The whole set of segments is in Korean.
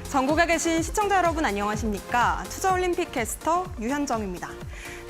전국에 계신 시청자 여러분 안녕하십니까? 투자올림픽 캐스터 유현정입니다.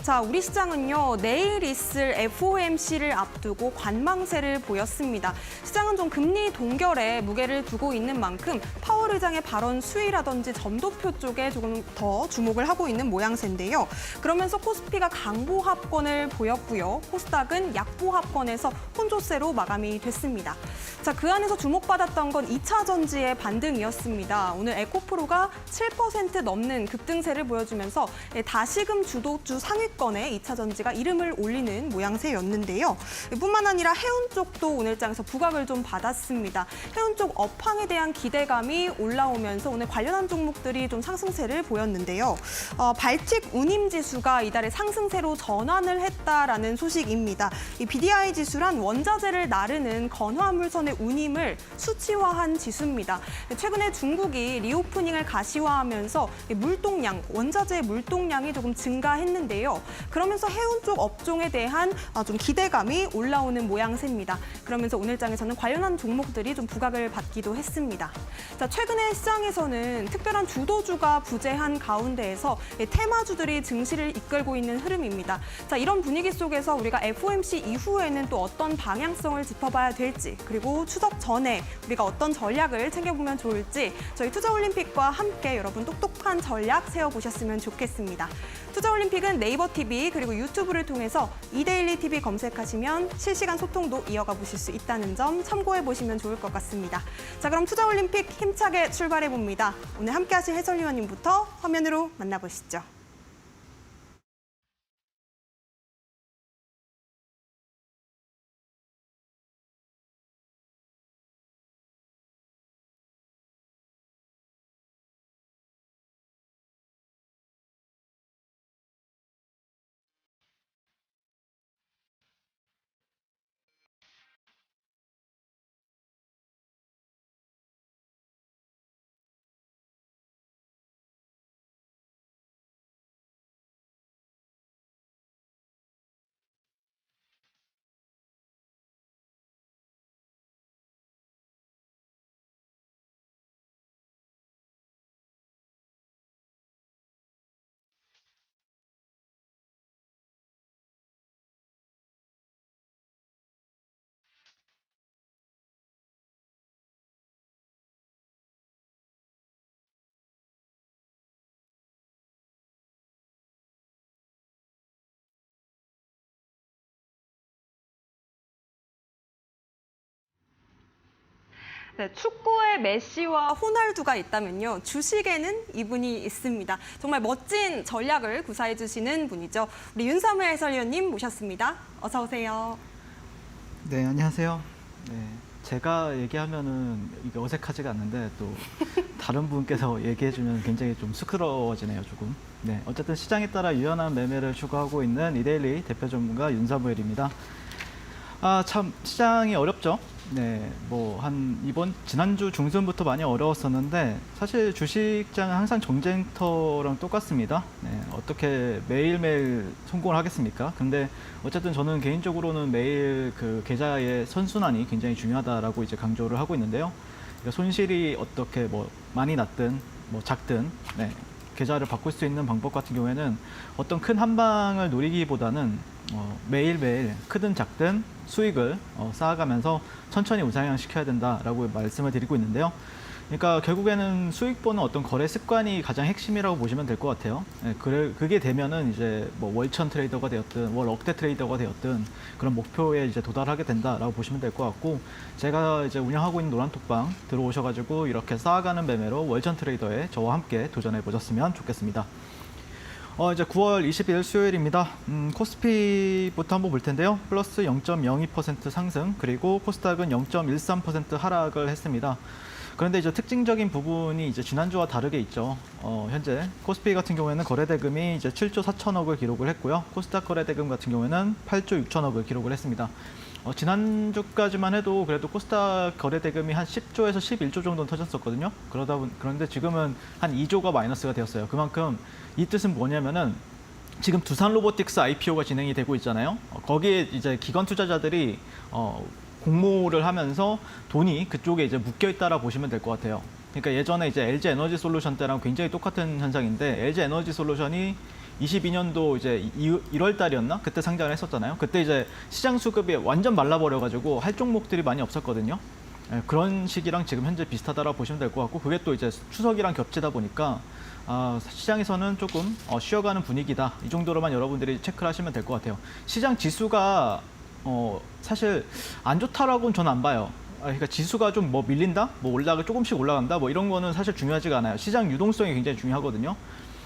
자, 우리 시장은요, 내일 있을 FOMC를 앞두고 관망세를 보였습니다. 시장은 좀 금리 동결에 무게를 두고 있는 만큼 파월 의장의 발언 수위라든지 점도표 쪽에 조금 더 주목을 하고 있는 모양새인데요. 그러면서 코스피가 강보합권을 보였고요. 코스닥은 약보합권에서 혼조세로 마감이 됐습니다. 자, 그 안에서 주목받았던 건 2차 전지의 반등이었습니다. 오늘 에코프로가 7% 넘는 급등세를 보여주면서 다시금 주도주 상위권에 2차 전지가 이름을 올리는 모양새였는데요. 뿐만 아니라 해운 쪽도 오늘장에서 부각을 좀 받았습니다. 해운 쪽 업황에 대한 기대감이 올라오면서 오늘 관련한 종목들이 좀 상승세를 보였는데요. 발틱 운임지수가 이달에 상승세로 전환을 했다라는 소식입니다. 이 BDI 지수란 원자재를 나르는 건화물선의 운임을 수치화한 지수입니다. 최근에 중국이 리오프닝을 가시화하면서 물동량, 원자재 물동량이 조금 증가했는데요. 그러면서 해운 쪽 업종에 대한 좀 기대감이 올라오는 모양새입니다. 그러면서 오늘장에서는 관련한 종목들이 좀 부각을 받기도 했습니다. 자, 최근에 시장에서는 특별한 주도주가 부재한 가운데에서 테마주들이 증시를 이끌고 있는 흐름입니다. 자, 이런 분위기 속에서 우리가 FOMC 이후에는 또 어떤 방향성을 짚어봐야 될지, 그리고 추석 전에 우리가 어떤 전략을 챙겨보면 좋을지 저희 투자올림픽과 함께 여러분 똑똑한 전략 세워보셨으면 좋겠습니다. 투자올림픽은 네이버 TV 그리고 유튜브를 통해서 이데일리 TV 검색하시면 실시간 소통도 이어가 보실 수 있다는 점 참고해 보시면 좋을 것 같습니다. 자, 그럼 투자올림픽 힘차게 출발해 봅니다. 오늘 함께 하실 해설위원님부터 화면으로 만나보시죠. 네, 축구에 메시와 호날두가 있다면요, 주식에는 이분이 있습니다. 정말 멋진 전략을 구사해 주시는 분이죠. 우리 윤사무엘 해설위원님 모셨습니다. 어서 오세요. 네, 안녕하세요. 네, 제가 얘기하면은 이게 어색하지가 않는데 또 다른 분께서 얘기해주면 굉장히 좀 쑥스러워지네요, 조금. 네, 어쨌든 시장에 따라 유연한 매매를 추구하고 있는 이데일리 대표 전문가 윤사무엘입니다. 아, 참 시장이 어렵죠. 네, 지난주 중순부터 많이 어려웠었는데 사실 주식장은 항상 정쟁터랑 똑같습니다. 네, 어떻게 매일매일 성공을 하겠습니까? 근데 어쨌든 저는 개인적으로는 매일 그 계좌의 선순환이 굉장히 중요하다라고 이제 강조를 하고 있는데요. 그러니까 손실이 어떻게 많이 났든 작든, 네, 계좌를 바꿀 수 있는 방법 같은 경우에는 어떤 큰 한 방을 노리기보다는 매일매일 크든 작든 수익을 쌓아가면서 천천히 우상향시켜야 된다라고 말씀을 드리고 있는데요. 그러니까 결국에는 수익 보는 어떤 거래 습관이 가장 핵심이라고 보시면 될 것 같아요. 네, 그게 되면은 이제 월천 트레이더가 되었든 월억대 트레이더가 되었든 그런 목표에 이제 도달하게 된다라고 보시면 될 것 같고, 제가 이제 운영하고 있는 노란톡방 들어오셔가지고 이렇게 쌓아가는 매매로 월천 트레이더에 저와 함께 도전해 보셨으면 좋겠습니다. 이제 9월 20일 수요일입니다. 코스피부터 한번 볼 텐데요. 플러스 0.02% 상승, 그리고 코스닥은 0.13% 하락을 했습니다. 그런데 이제 특징적인 부분이 이제 지난주와 다르게 있죠. 현재 코스피 같은 경우에는 거래대금이 이제 7조 4천억을 기록을 했고요. 코스닥 거래대금 같은 경우에는 8조 6천억을 기록을 했습니다. 지난주까지만 해도 그래도 코스닥 거래대금이 한 10조에서 11조 정도는 터졌었거든요. 그런데 지금은 한 2조가 마이너스가 되었어요. 그만큼 이 뜻은 뭐냐면은 지금 두산 로보틱스 IPO가 진행이 되고 있잖아요. 거기에 이제 기관 투자자들이 공모를 하면서 돈이 그쪽에 이제 묶여 있다라 보시면 될 것 같아요. 그러니까 예전에 이제 LG 에너지 솔루션 때랑 굉장히 똑같은 현상인데 LG 에너지 솔루션이 22년도 이제 1월 달이었나? 그때 상장을 했었잖아요. 그때 이제 시장 수급이 완전 말라버려가지고 할 종목들이 많이 없었거든요. 예, 그런 시기랑 지금 현재 비슷하다라고 보시면 될 것 같고 그게 또 이제 추석이랑 겹치다 보니까 시장에서는 조금 쉬어가는 분위기다. 이 정도로만 여러분들이 체크를 하시면 될 것 같아요. 시장 지수가 사실 안 좋다라고는 저는 안 봐요. 그러니까 지수가 좀 뭐 밀린다? 뭐 조금씩 올라간다? 뭐 이런 거는 사실 중요하지가 않아요. 시장 유동성이 굉장히 중요하거든요.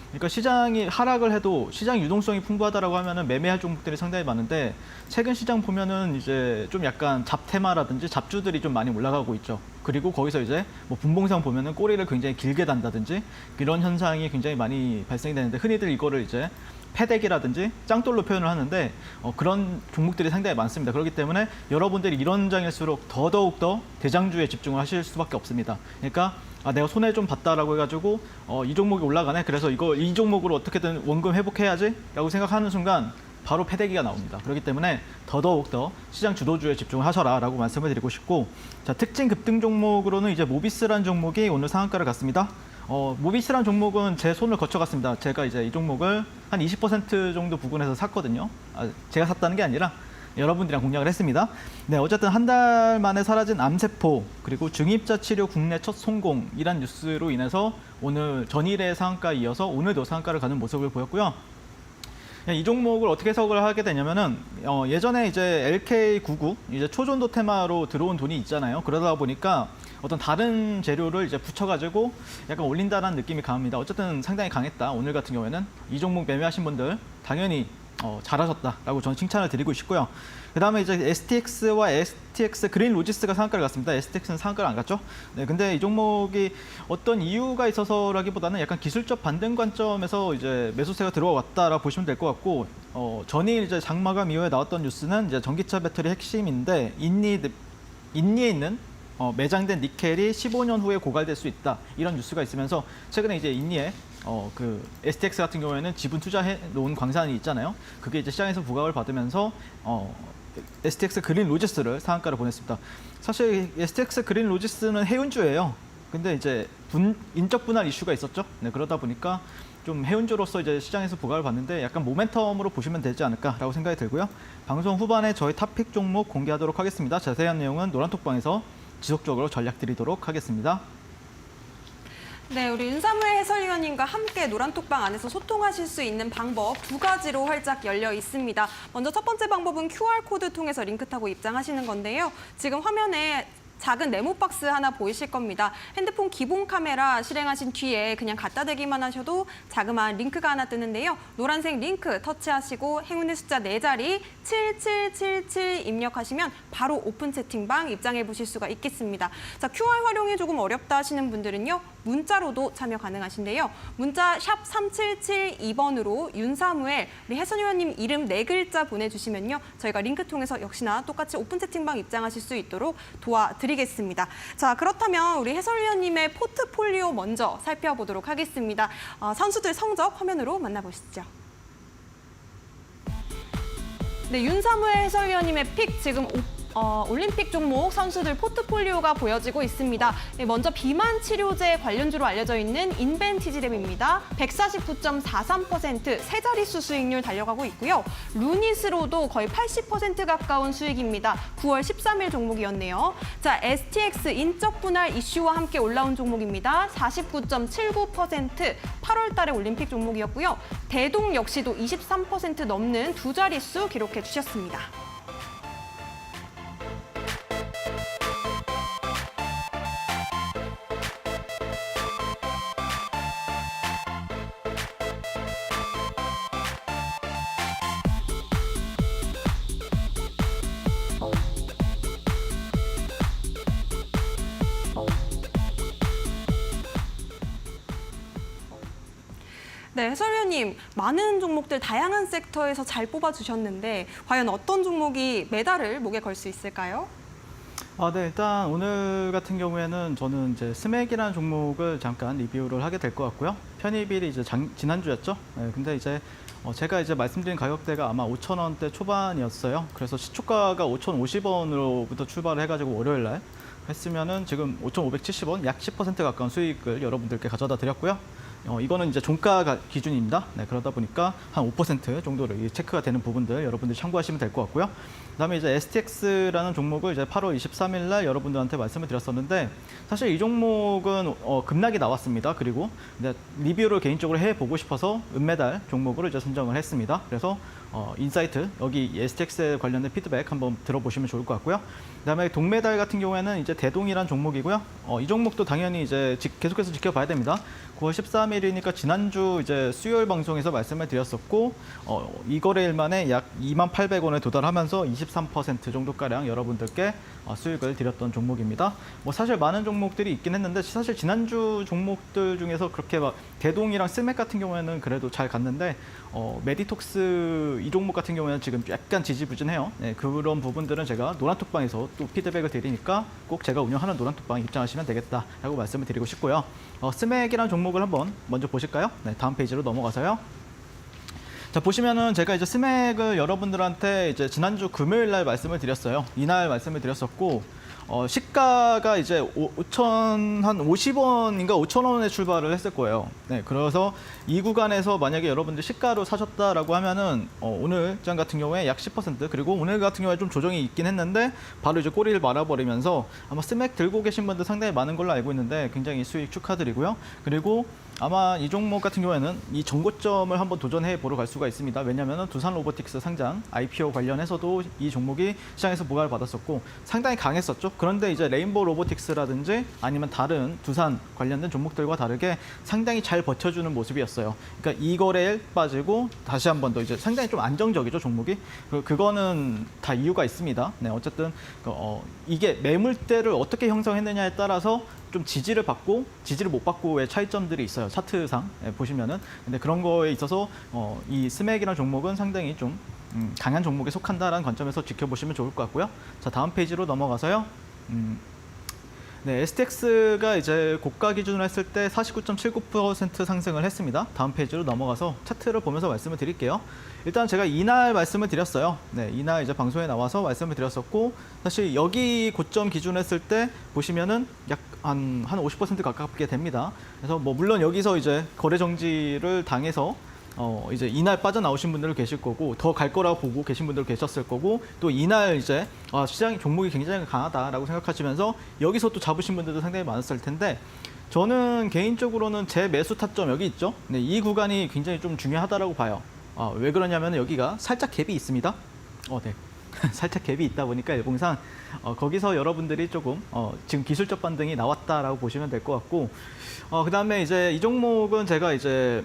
그러니까 시장이 하락을 해도 시장 유동성이 풍부하다라고 하면은 매매할 종목들이 상당히 많은데 최근 시장 보면은 이제 좀 약간 잡테마라든지 잡주들이 좀 많이 올라가고 있죠. 그리고 거기서 이제 뭐 분봉상 보면은 꼬리를 굉장히 길게 단다든지 이런 현상이 굉장히 많이 발생이 되는데 흔히들 이거를 이제 패대기라든지 짱돌로 표현을 하는데 그런 종목들이 상당히 많습니다. 그렇기 때문에 여러분들이 이런 장일수록 더더욱 대장주에 집중을 하실 수밖에 없습니다. 그러니까 내가 손해 좀 봤다라고 해가지고 이 종목이 올라가네. 그래서 이 종목으로 어떻게든 원금 회복해야지라고 생각하는 순간 바로 패대기가 나옵니다. 그렇기 때문에 더더욱 시장 주도주에 집중을 하셔라라고 말씀을 드리고 싶고 자 특징 급등 종목으로는 이제 모비스라는 종목이 오늘 상한가를 갔습니다. 모비스라는 종목은 제 손을 거쳐갔습니다. 제가 이제 이 종목을 한 20% 정도 부근에서 샀거든요. 제가 샀다는 게 아니라 여러분들이랑 공략을 했습니다. 네, 어쨌든 한 달 만에 사라진 암세포 그리고 중입자 치료 국내 첫 성공이란 뉴스로 인해서 오늘 전일의 상한가에 이어서 오늘도 상한가를 가는 모습을 보였고요. 이 종목을 어떻게 해석을 하게 되냐면은 예전에 이제 LK99 이제 초전도 테마로 들어온 돈이 있잖아요. 그러다 보니까 어떤 다른 재료를 이제 붙여가지고 약간 올린다는 느낌이 강합니다. 어쨌든 상당히 강했다. 오늘 같은 경우에는 이 종목 매매하신 분들 당연히 잘하셨다라고 저는 칭찬을 드리고 싶고요. 그다음에 이제 STX와 STX 그린 로지스가 상한가를 갔습니다. STX는 상한가를 안 갔죠. 네, 근데 이 종목이 어떤 이유가 있어서라기보다는 약간 기술적 반등 관점에서 이제 매수세가 들어왔다라고 보시면 될 것 같고 전일 이제 장마감 이후에 나왔던 뉴스는 이제 전기차 배터리 핵심인데 인니에 있는 매장된 니켈이 15년 후에 고갈될 수 있다 이런 뉴스가 있으면서 최근에 이제 인니에 그 STX 같은 경우에는 지분 투자해 놓은 광산이 있잖아요. 그게 이제 시장에서 부각을 받으면서 STX 그린 로지스를 상한가를 보냈습니다. 사실 STX 그린 로지스는 해운주예요. 근데 이제 인적 분할 이슈가 있었죠. 네, 그러다 보니까 좀 해운주로서 이제 시장에서 부각을 받는데 약간 모멘텀으로 보시면 되지 않을까라고 생각이 들고요. 방송 후반에 저희 탑픽 종목 공개하도록 하겠습니다. 자세한 내용은 노란톡방에서 지속적으로 전략 드리도록 하겠습니다. 네, 우리 윤사무엘 해설위원님과 함께 노란톡방 안에서 소통하실 수 있는 방법 두 가지로 활짝 열려 있습니다. 먼저 첫 번째 방법은 QR코드 통해서 링크 타고 입장하시는 건데요. 지금 화면에 작은 네모 박스 하나 보이실 겁니다. 핸드폰 기본 카메라 실행하신 뒤에 그냥 갖다 대기만 하셔도 자그마한 링크가 하나 뜨는데요. 노란색 링크 터치하시고 행운의 숫자 4자리 7777 입력하시면 바로 오픈 채팅방 입장해 보실 수가 있겠습니다. 자, QR 활용이 조금 어렵다 하시는 분들은요. 문자로도 참여 가능하신데요. 문자 샵 3772번으로 윤사무엘 우리 해설위원님 이름 4글자 보내주시면요. 저희가 링크 통해서 역시나 똑같이 오픈 채팅방 입장하실 수 있도록 도와드리겠습니다. 자, 그렇다면 우리 해설위원님의 포트폴리오 먼저 살펴보도록 하겠습니다. 선수들 성적 화면으로 만나보시죠. 네, 윤사무엘 해설위원님의 픽 지금 올림픽 종목 선수들 포트폴리오가 보여지고 있습니다. 네, 먼저 비만 치료제 관련주로 알려져 있는 인벤티지랩입니다. 149.43% 세 자릿수 수익률 달려가고 있고요. 루닛으로도 거의 80% 가까운 수익입니다. 9월 13일 종목이었네요. 자, STX 인적 분할 이슈와 함께 올라온 종목입니다. 49.79% 8월 달에 올림픽 종목이었고요. 대동 역시도 23% 넘는 두 자릿수 기록해 주셨습니다. 네, 해설위원님, 많은 종목들 다양한 섹터에서 잘 뽑아주셨는데 과연 어떤 종목이 메달을 목에 걸 수 있을까요? 네, 일단 오늘 같은 경우에는 저는 이제 스맥이라는 종목을 잠깐 리뷰를 하게 될 것 같고요. 편입일이 이제 지난주였죠. 네, 근데 이제 제가 이제 말씀드린 가격대가 아마 5,000원대 초반이었어요. 그래서 시초가가 5,050원으로부터 출발을 해가지고 월요일 날 했으면은 지금 5,570원, 약 10% 가까운 수익을 여러분들께 가져다 드렸고요. 이거는 이제 종가 기준입니다. 네, 그러다 보니까 한 5% 정도로 체크가 되는 부분들 여러분들 참고하시면 될 것 같고요. 그다음에 이제 STX라는 종목을 이제 8월 23일 날 여러분들한테 말씀을 드렸었는데 사실 이 종목은 급락이 나왔습니다. 그리고 이제 리뷰를 개인적으로 해보고 싶어서 은메달 종목으로 이제 선정을 했습니다. 그래서 인사이트 여기 STX에 관련된 피드백 한번 들어보시면 좋을 것 같고요. 그다음에 동메달 같은 경우에는 이제 대동이란 종목이고요. 이 종목도 당연히 이제 계속해서 지켜봐야 됩니다. 9월 13일이니까 지난주 이제 수요일 방송에서 말씀을 드렸었고 이 거래일 만에 약 28,000원에 도달하면서 23% 정도가량 여러분들께 수익을 드렸던 종목입니다. 뭐 사실 많은 종목들이 있긴 했는데 사실 지난주 종목들 중에서 그렇게 막 대동이랑 스맥 같은 경우에는 그래도 잘 갔는데 메디톡스 이 종목 같은 경우에는 지금 약간 지지부진해요. 네, 그런 부분들은 제가 노란톡방에서 또 피드백을 드리니까 꼭 제가 운영하는 노란톡방에 입장하시면 되겠다라고 말씀을 드리고 싶고요. 스맥이라는 종목을 한번 먼저 보실까요? 네, 다음 페이지로 넘어가서요. 자, 보시면은 제가 이제 스맥을 여러분들한테 이제 지난주 금요일 날 말씀을 드렸어요. 이날 말씀을 드렸었고, 시가가 이제 5,50원인가 5,000원에 출발을 했을 거예요. 네, 그래서 이 구간에서 만약에 여러분들 시가로 사셨다라고 하면은 오늘 장 같은 경우에 약 10% 그리고 오늘 같은 경우에 좀 조정이 있긴 했는데 바로 이제 꼬리를 말아버리면서 아마 스맥 들고 계신 분들 상당히 많은 걸로 알고 있는데 굉장히 수익 축하드리고요. 그리고 아마 이 종목 같은 경우에는 이 전고점을 한번 도전해 보러 갈 수가 있습니다. 왜냐하면 두산 로보틱스 상장 IPO 관련해서도 이 종목이 시장에서 보강을 받았었고 상당히 강했었죠. 그런데 이제 레인보우 로보틱스라든지 아니면 다른 두산 관련된 종목들과 다르게 상당히 잘 버텨주는 모습이었어요. 그러니까 이 거래일 빠지고 다시 한 번 더 이제 상당히 좀 안정적이죠, 종목이. 그거는 다 이유가 있습니다. 네, 어쨌든 이게 매물대를 어떻게 형성했느냐에 따라서 좀 지지를 받고 지지를 못 받고의 차이점들이 있어요. 차트상 보시면은. 근데 그런 거에 있어서 이 스맥이라는 종목은 상당히 좀 강한 종목에 속한다라는 관점에서 지켜보시면 좋을 것 같고요. 자, 다음 페이지로 넘어가서요. 네, STX가 이제 고가 기준으로 했을 때 49.79% 상승을 했습니다. 다음 페이지로 넘어가서 차트를 보면서 말씀을 드릴게요. 일단 제가 이날 말씀을 드렸어요. 네, 이날 이제 방송에 나와서 말씀을 드렸었고, 사실 여기 고점 기준으로 했을 때 보시면은 약 한 50% 가깝게 됩니다. 그래서 뭐 물론 여기서 이제 거래 정지를 당해서 이제 이날 빠져나오신 분들 계실 거고 더 갈 거라고 보고 계신 분들 계셨을 거고 또 이날 이제 시장 종목이 굉장히 강하다라고 생각하시면서 여기서 또 잡으신 분들도 상당히 많았을 텐데 저는 개인적으로는 제 매수 타점 여기 있죠. 네, 이 구간이 굉장히 좀 중요하다라고 봐요. 왜 그러냐면 여기가 살짝 갭이 있습니다. 네. 살짝 갭이 있다 보니까 일봉상 거기서 여러분들이 조금 지금 기술적 반등이 나왔다라고 보시면 될 것 같고 그다음에 이제 이 종목은 제가 이제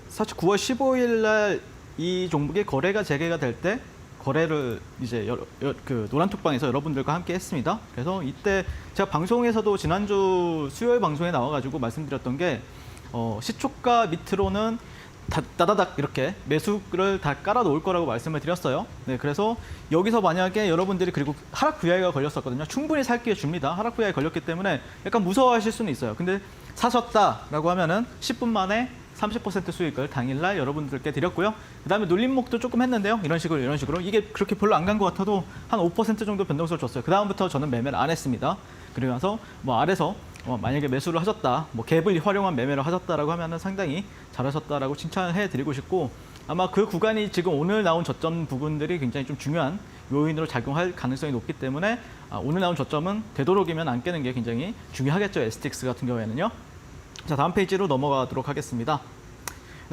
사실 9월 15일 날 이 종목의 거래가 재개가 될 때 거래를 이제 그 노란톡방에서 여러분들과 함께 했습니다. 그래서 이때 제가 방송에서도 지난주 수요일 방송에 나와가지고 말씀드렸던 게 시초가 밑으로는 다다닥 이렇게 매수를 다 깔아 놓을 거라고 말씀을 드렸어요. 네, 그래서 여기서 만약에 여러분들이 그리고 하락 VI가 걸렸었거든요. 충분히 살 기회 줍니다. 하락 VI 걸렸기 때문에 약간 무서워하실 수는 있어요. 근데 사셨다라고 하면은 10분 만에 30% 수익을 당일날 여러분들께 드렸고요. 그다음에 눌림목도 조금 했는데요. 이런 식으로 이게 그렇게 별로 안 간 것 같아도 한 5% 정도 변동성을 줬어요. 그 다음부터 저는 매매를 안 했습니다. 그러면서 뭐 아래서 만약에 매수를 하셨다, 뭐 갭을 활용한 매매를 하셨다라고 하면은 상당히 잘하셨다라고 칭찬을 해드리고 싶고 아마 그 구간이 지금 오늘 나온 저점 부분들이 굉장히 좀 중요한 요인으로 작용할 가능성이 높기 때문에 오늘 나온 저점은 되도록이면 안 깨는 게 굉장히 중요하겠죠. STX 같은 경우에는요. 자, 다음 페이지로 넘어가도록 하겠습니다.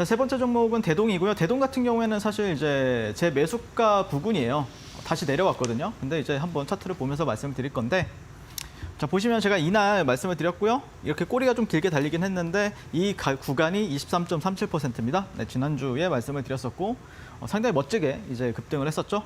세 번째 종목은 대동이고요. 대동 같은 경우에는 사실 이제 제 매수가 부근이에요. 다시 내려왔거든요. 근데 이제 한번 차트를 보면서 말씀드릴 건데 자, 보시면 제가 이날 말씀을 드렸고요. 이렇게 꼬리가 좀 길게 달리긴 했는데 이 구간이 23.37%입니다. 네, 지난주에 말씀을 드렸었고 상당히 멋지게 이제 급등을 했었죠.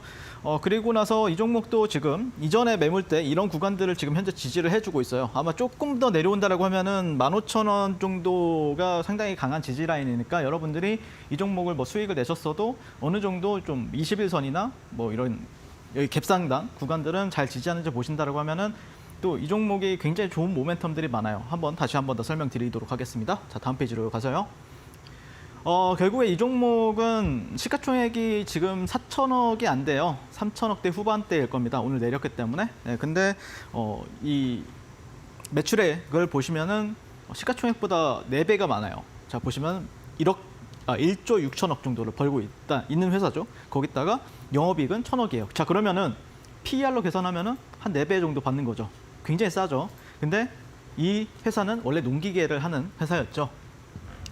그리고 나서 이 종목도 지금 이전에 매물대 이런 구간들을 지금 현재 지지를 해주고 있어요. 아마 조금 더 내려온다라고 하면은 15,000원 정도가 상당히 강한 지지 라인이니까 여러분들이 이 종목을 뭐 수익을 내셨어도 어느 정도 좀 21선이나 뭐 이런 여기 갭상단 구간들은 잘 지지하는지 보신다라고 하면은 또 이 종목이 굉장히 좋은 모멘텀들이 많아요. 다시 한 번 더 설명드리도록 하겠습니다. 자, 다음 페이지로 가서요. 결국에 이 종목은 시가총액이 지금 4천억이 안 돼요. 3천억대 후반대일 겁니다. 오늘 내렸기 때문에. 네, 근데 이 매출액을 보시면은 시가총액보다 4배가 많아요. 자, 보시면 1조 6천억 정도를 벌고 있는 회사죠. 거기다가 영업이익은 1,000억이에요. 자, 그러면은 PER로 계산하면은 한 4배 정도 받는 거죠. 굉장히 싸죠. 근데 이 회사는 원래 농기계를 하는 회사였죠.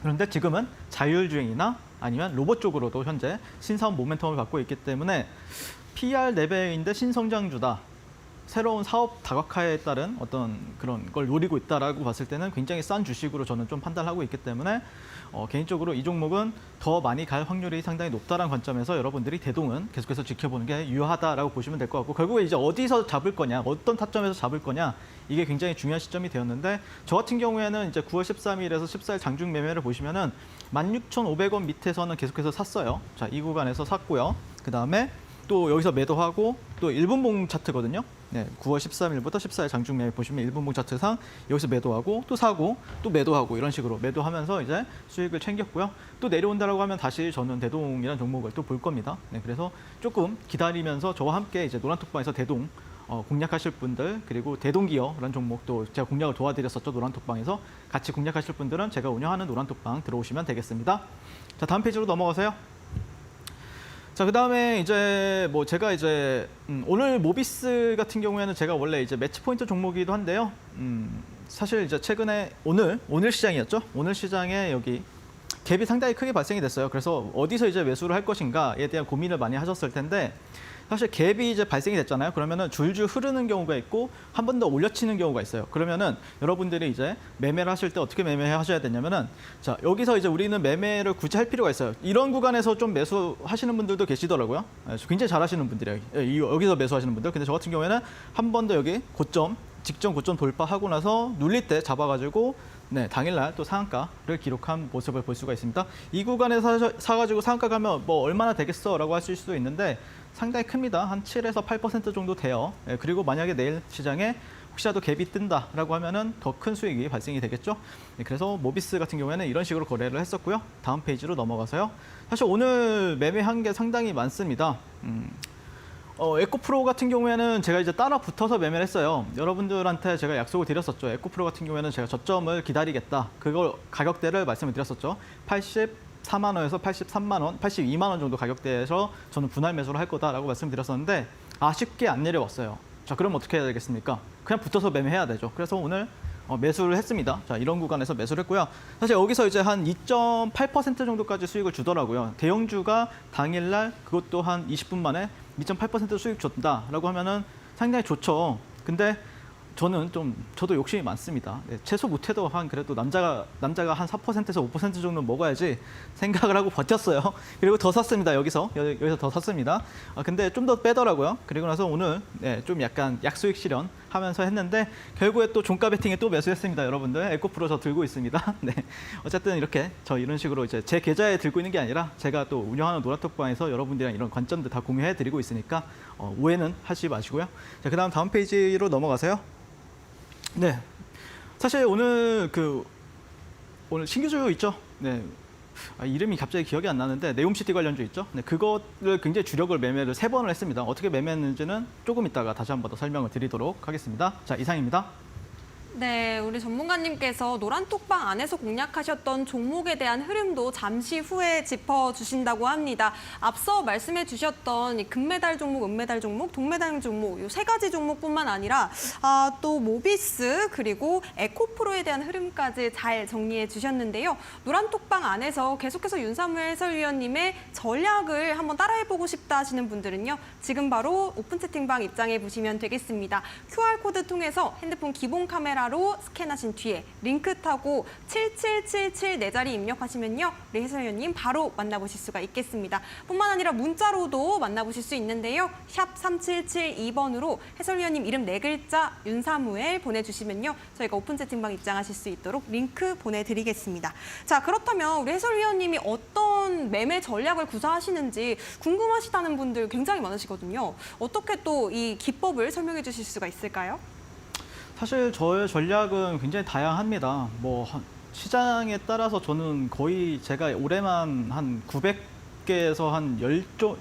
그런데 지금은 자율주행이나 아니면 로봇 쪽으로도 현재 신사업 모멘텀을 갖고 있기 때문에 PER 4배인데 신성장주다. 새로운 사업 다각화에 따른 어떤 그런 걸 노리고 있다라고 봤을 때는 굉장히 싼 주식으로 저는 좀 판단하고 있기 때문에 개인적으로 이 종목은 더 많이 갈 확률이 상당히 높다는 관점에서 여러분들이 대동은 계속해서 지켜보는 게 유효하다라고 보시면 될 것 같고 결국에 이제 어디서 잡을 거냐, 어떤 타점에서 잡을 거냐 이게 굉장히 중요한 시점이 되었는데 저 같은 경우에는 이제 9월 13일에서 14일 장중 매매를 보시면은 16,500원 밑에서는 계속해서 샀어요. 자, 이 구간에서 샀고요. 그 다음에 또 여기서 매도하고 또 1분봉 차트거든요. 네, 9월 13일부터 14일 장중 매매 보시면 1분봉 차트상 여기서 매도하고 또 사고 또 매도하고 이런 식으로 매도하면서 이제 수익을 챙겼고요. 또 내려온다라고 하면 다시 저는 대동이라는 종목을 또 볼 겁니다. 네, 그래서 조금 기다리면서 저와 함께 이제 노란톡방에서 대동 공략하실 분들 그리고 대동기어라는 종목도 제가 공략을 도와드렸었죠. 노란톡방에서 같이 공략하실 분들은 제가 운영하는 노란톡방 들어오시면 되겠습니다. 자, 다음 페이지로 넘어가세요. 자, 그다음에 이제 뭐 제가 이제 오늘 모비스 같은 경우에는 제가 원래 이제 매치 포인트 종목이기도 한데요. 사실 이제 최근에 오늘 시장이었죠. 오늘 시장에 여기 갭이 상당히 크게 발생이 됐어요. 그래서 어디서 이제 매수를 할 것인가에 대한 고민을 많이 하셨을 텐데 사실 갭이 이제 발생이 됐잖아요. 그러면은 줄줄 흐르는 경우가 있고 한 번 더 올려치는 경우가 있어요. 그러면은 여러분들이 이제 매매를 하실 때 어떻게 매매하셔야 되냐면은 자, 여기서 이제 우리는 매매를 굳이 할 필요가 있어요. 이런 구간에서 좀 매수하시는 분들도 계시더라고요. 굉장히 잘하시는 분들이에요. 여기서 매수하시는 분들. 근데 저 같은 경우에는 한 번 더 여기 직전 고점 돌파하고 나서 눌릴 때 잡아가지고 네, 당일날 또 상한가를 기록한 모습을 볼 수가 있습니다. 이 구간에 사가지고 상한가 가면 뭐 얼마나 되겠어라고 하실 수도 있는데 상당히 큽니다. 한 7에서 8% 정도 돼요. 예, 그리고 만약에 내일 시장에 혹시라도 갭이 뜬다라고 하면은 더 큰 수익이 발생이 되겠죠. 예, 그래서 모비스 같은 경우에는 이런 식으로 거래를 했었고요. 다음 페이지로 넘어가서요. 사실 오늘 매매한 게 상당히 많습니다. 에코프로 같은 경우에는 제가 이제 따라 붙어서 매매를 했어요. 여러분들한테 제가 약속을 드렸었죠. 에코프로 같은 경우에는 제가 저점을 기다리겠다. 그걸 가격대를 말씀을 드렸었죠. 84만 원에서 83만 원, 82만 원 정도 가격대에서 저는 분할 매수를 할 거다라고 말씀드렸었는데 아쉽게 안 내려왔어요. 자, 그럼 어떻게 해야 되겠습니까? 그냥 붙어서 매매해야 되죠. 그래서 오늘 매수를 했습니다. 자, 이런 구간에서 매수를 했고요. 사실 여기서 이제 한 2.8% 정도까지 수익을 주더라고요. 대형주가 당일날 그것도 한 20분 만에 2.8% 수익 줬다라고 하면은 상당히 좋죠. 근데 저도 욕심이 많습니다. 네, 최소 못해도 그래도 남자가 한 4%에서 5% 정도 먹어야지 생각을 하고 버텼어요. 그리고 더 샀습니다. 여기서 더 샀습니다. 근데 좀 더 빼더라고요. 그리고 나서 오늘 네, 좀 약간 약수익 실현하면서 했는데 결국에 또 종가 베팅에 또 매수했습니다. 여러분들 에코프로 저 들고 있습니다. 네, 어쨌든 이렇게 저 이런 식으로 이제 제 계좌에 들고 있는 게 아니라 제가 또 운영하는 노란톡방에서 여러분들이랑 이런 관점들 다 공유해드리고 있으니까 오해는 하지 마시고요. 자, 그다음 다음 페이지로 넘어가세요. 네, 사실 오늘 신규주 있죠. 네, 이름이 갑자기 기억이 안 나는데 네옴시티 관련주 있죠. 네, 그거를 굉장히 주력을 매매를 3번을 했습니다. 어떻게 매매했는지는 조금 이따가 다시 한 번 더 설명을 드리도록 하겠습니다. 자, 이상입니다. 네, 우리 전문가님께서 노란톡방 안에서 공략하셨던 종목에 대한 흐름도 잠시 후에 짚어주신다고 합니다. 앞서 말씀해 주셨던 이 금메달 종목, 은메달 종목, 동메달 종목 이 3가지 종목뿐만 아니라 또 모비스 그리고 에코프로에 대한 흐름까지 잘 정리해 주셨는데요. 노란톡방 안에서 계속해서 윤사무엘 해설위원님의 전략을 한번 따라해보고 싶다 하시는 분들은요. 지금 바로 오픈 채팅방 입장해 보시면 되겠습니다. QR코드 통해서 핸드폰 기본 카메라로 스캔하신 뒤에 링크 타고 7777 네 자리 입력하시면요. 우리 해설위원님 바로 만나보실 수가 있겠습니다. 뿐만 아니라 문자로도 만나보실 수 있는데요. 샵 3772번으로 해설위원님 이름 4글자 윤사무엘 보내주시면요. 저희가 오픈 채팅방 입장하실 수 있도록 링크 보내드리겠습니다. 자, 그렇다면 우리 해설위원님이 어떤 매매 전략을 구사하시는지 궁금하시다는 분들 굉장히 많으시거든요. 어떻게 또 이 기법을 설명해 주실 수가 있을까요? 사실 저의 전략은 굉장히 다양합니다. 뭐 시장에 따라서 저는 거의 제가 올해만 한 900개에서 한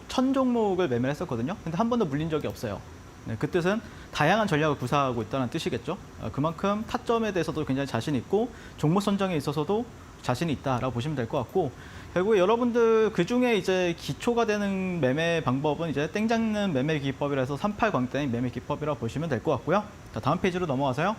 1000 종목을 매매를 했었거든요. 근데 한 번도 물린 적이 없어요. 네, 그 뜻은 다양한 전략을 구사하고 있다는 뜻이겠죠. 그만큼 타점에 대해서도 굉장히 자신 있고 종목 선정에 있어서도 자신이 있다라고 보시면 될 것 같고, 결국에 여러분들 그 중에 이제 기초가 되는 매매 방법은 이제 땡 잡는 매매 기법이라 해서 38광땡 매매 기법이라고 보시면 될 것 같고요. 자, 다음 페이지로 넘어가서요.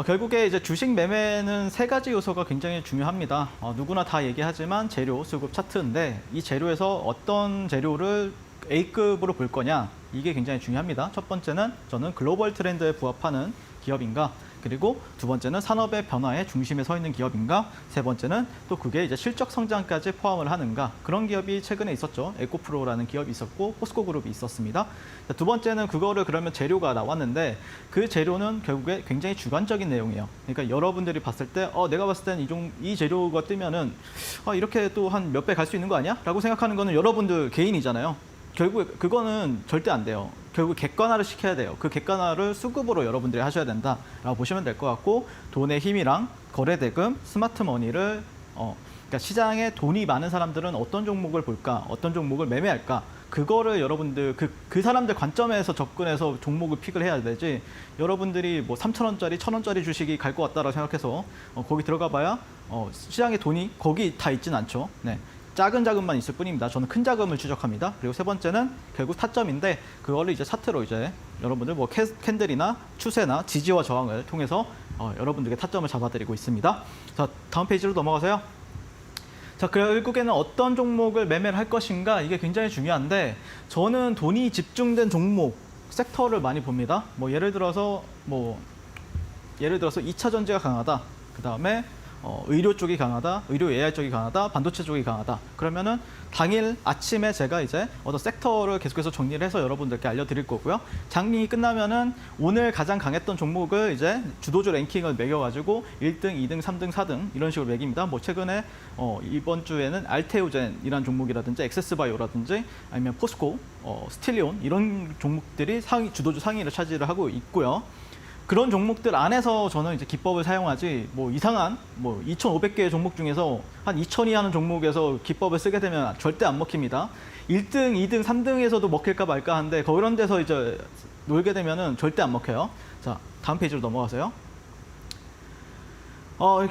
결국에 이제 주식 매매는 세 가지 요소가 굉장히 중요합니다. 누구나 다 얘기하지만 재료, 수급, 차트인데 이 재료에서 어떤 재료를 A급으로 볼 거냐, 이게 굉장히 중요합니다. 첫 번째는 저는 글로벌 트렌드에 부합하는 기업인가, 그리고 두 번째는 산업의 변화의 중심에 서 있는 기업인가, 세 번째는 또 그게 이제 실적 성장까지 포함을 하는가. 그런 기업이 최근에 있었죠. 에코프로라는 기업이 있었고 포스코 그룹이 있었습니다. 두 번째는 그거를 그러면 재료가 나왔는데 그 재료는 결국에 굉장히 주관적인 내용이에요. 그러니까 여러분들이 봤을 때 내가 봤을 때는 이 재료가 뜨면은 이렇게 또 한 몇 배 갈 수 있는 거 아니야? 라고 생각하는 거는 여러분들 개인이잖아요. 결국에 그거는 절대 안 돼요. 결국 객관화를 시켜야 돼요. 그 객관화를 수급으로 여러분들이 하셔야 된다라고 보시면 될 것 같고, 돈의 힘이랑 거래대금, 스마트머니를 그러니까 시장에 돈이 많은 사람들은 어떤 종목을 볼까, 어떤 종목을 매매할까, 그거를 여러분들 그 사람들 관점에서 접근해서 종목을 픽을 해야 되지, 여러분들이 뭐 3,000원짜리, 1,000원짜리 주식이 갈 것 같다라고 생각해서 거기 들어가 봐야 시장에 돈이 거기 다 있진 않죠. 네. 작은 자금만 있을 뿐입니다. 저는 큰 자금을 추적합니다. 그리고 세 번째는 결국 타점인데, 그거를 이제 차트로 이제 여러분들 뭐 캔들이나 추세나 지지와 저항을 통해서 여러분들에게 타점을 잡아드리고 있습니다. 자, 다음 페이지로 넘어가세요. 자, 결국에는 어떤 종목을 매매를 할 것인가, 이게 굉장히 중요한데, 저는 돈이 집중된 종목, 섹터를 많이 봅니다. 뭐 예를 들어서 2차 전지가 강하다. 그 다음에 의료 쪽이 강하다, 의료 AI 쪽이 강하다, 반도체 쪽이 강하다. 그러면은 당일 아침에 제가 이제 어떤 섹터를 계속해서 정리를 해서 여러분들께 알려드릴 거고요. 장이 끝나면은 오늘 가장 강했던 종목을 이제 주도주 랭킹을 매겨가지고 1등, 2등, 3등, 4등 이런 식으로 매깁니다. 뭐 최근에 이번 주에는 알테오젠이라는 종목이라든지 엑세스바이오라든지 아니면 포스코, 스틸리온 이런 종목들이 주도주 상위를 차지를 하고 있고요. 그런 종목들 안에서 저는 이제 기법을 사용하지, 뭐 이상한 2,500개의 종목 중에서 한 2,000이 하는 종목에서 기법을 쓰게 되면 절대 안 먹힙니다. 1등, 2등, 3등에서도 먹힐까 말까 하는데 그런 데서 이제 놀게 되면은 절대 안 먹혀요. 자, 다음 페이지로 넘어가세요.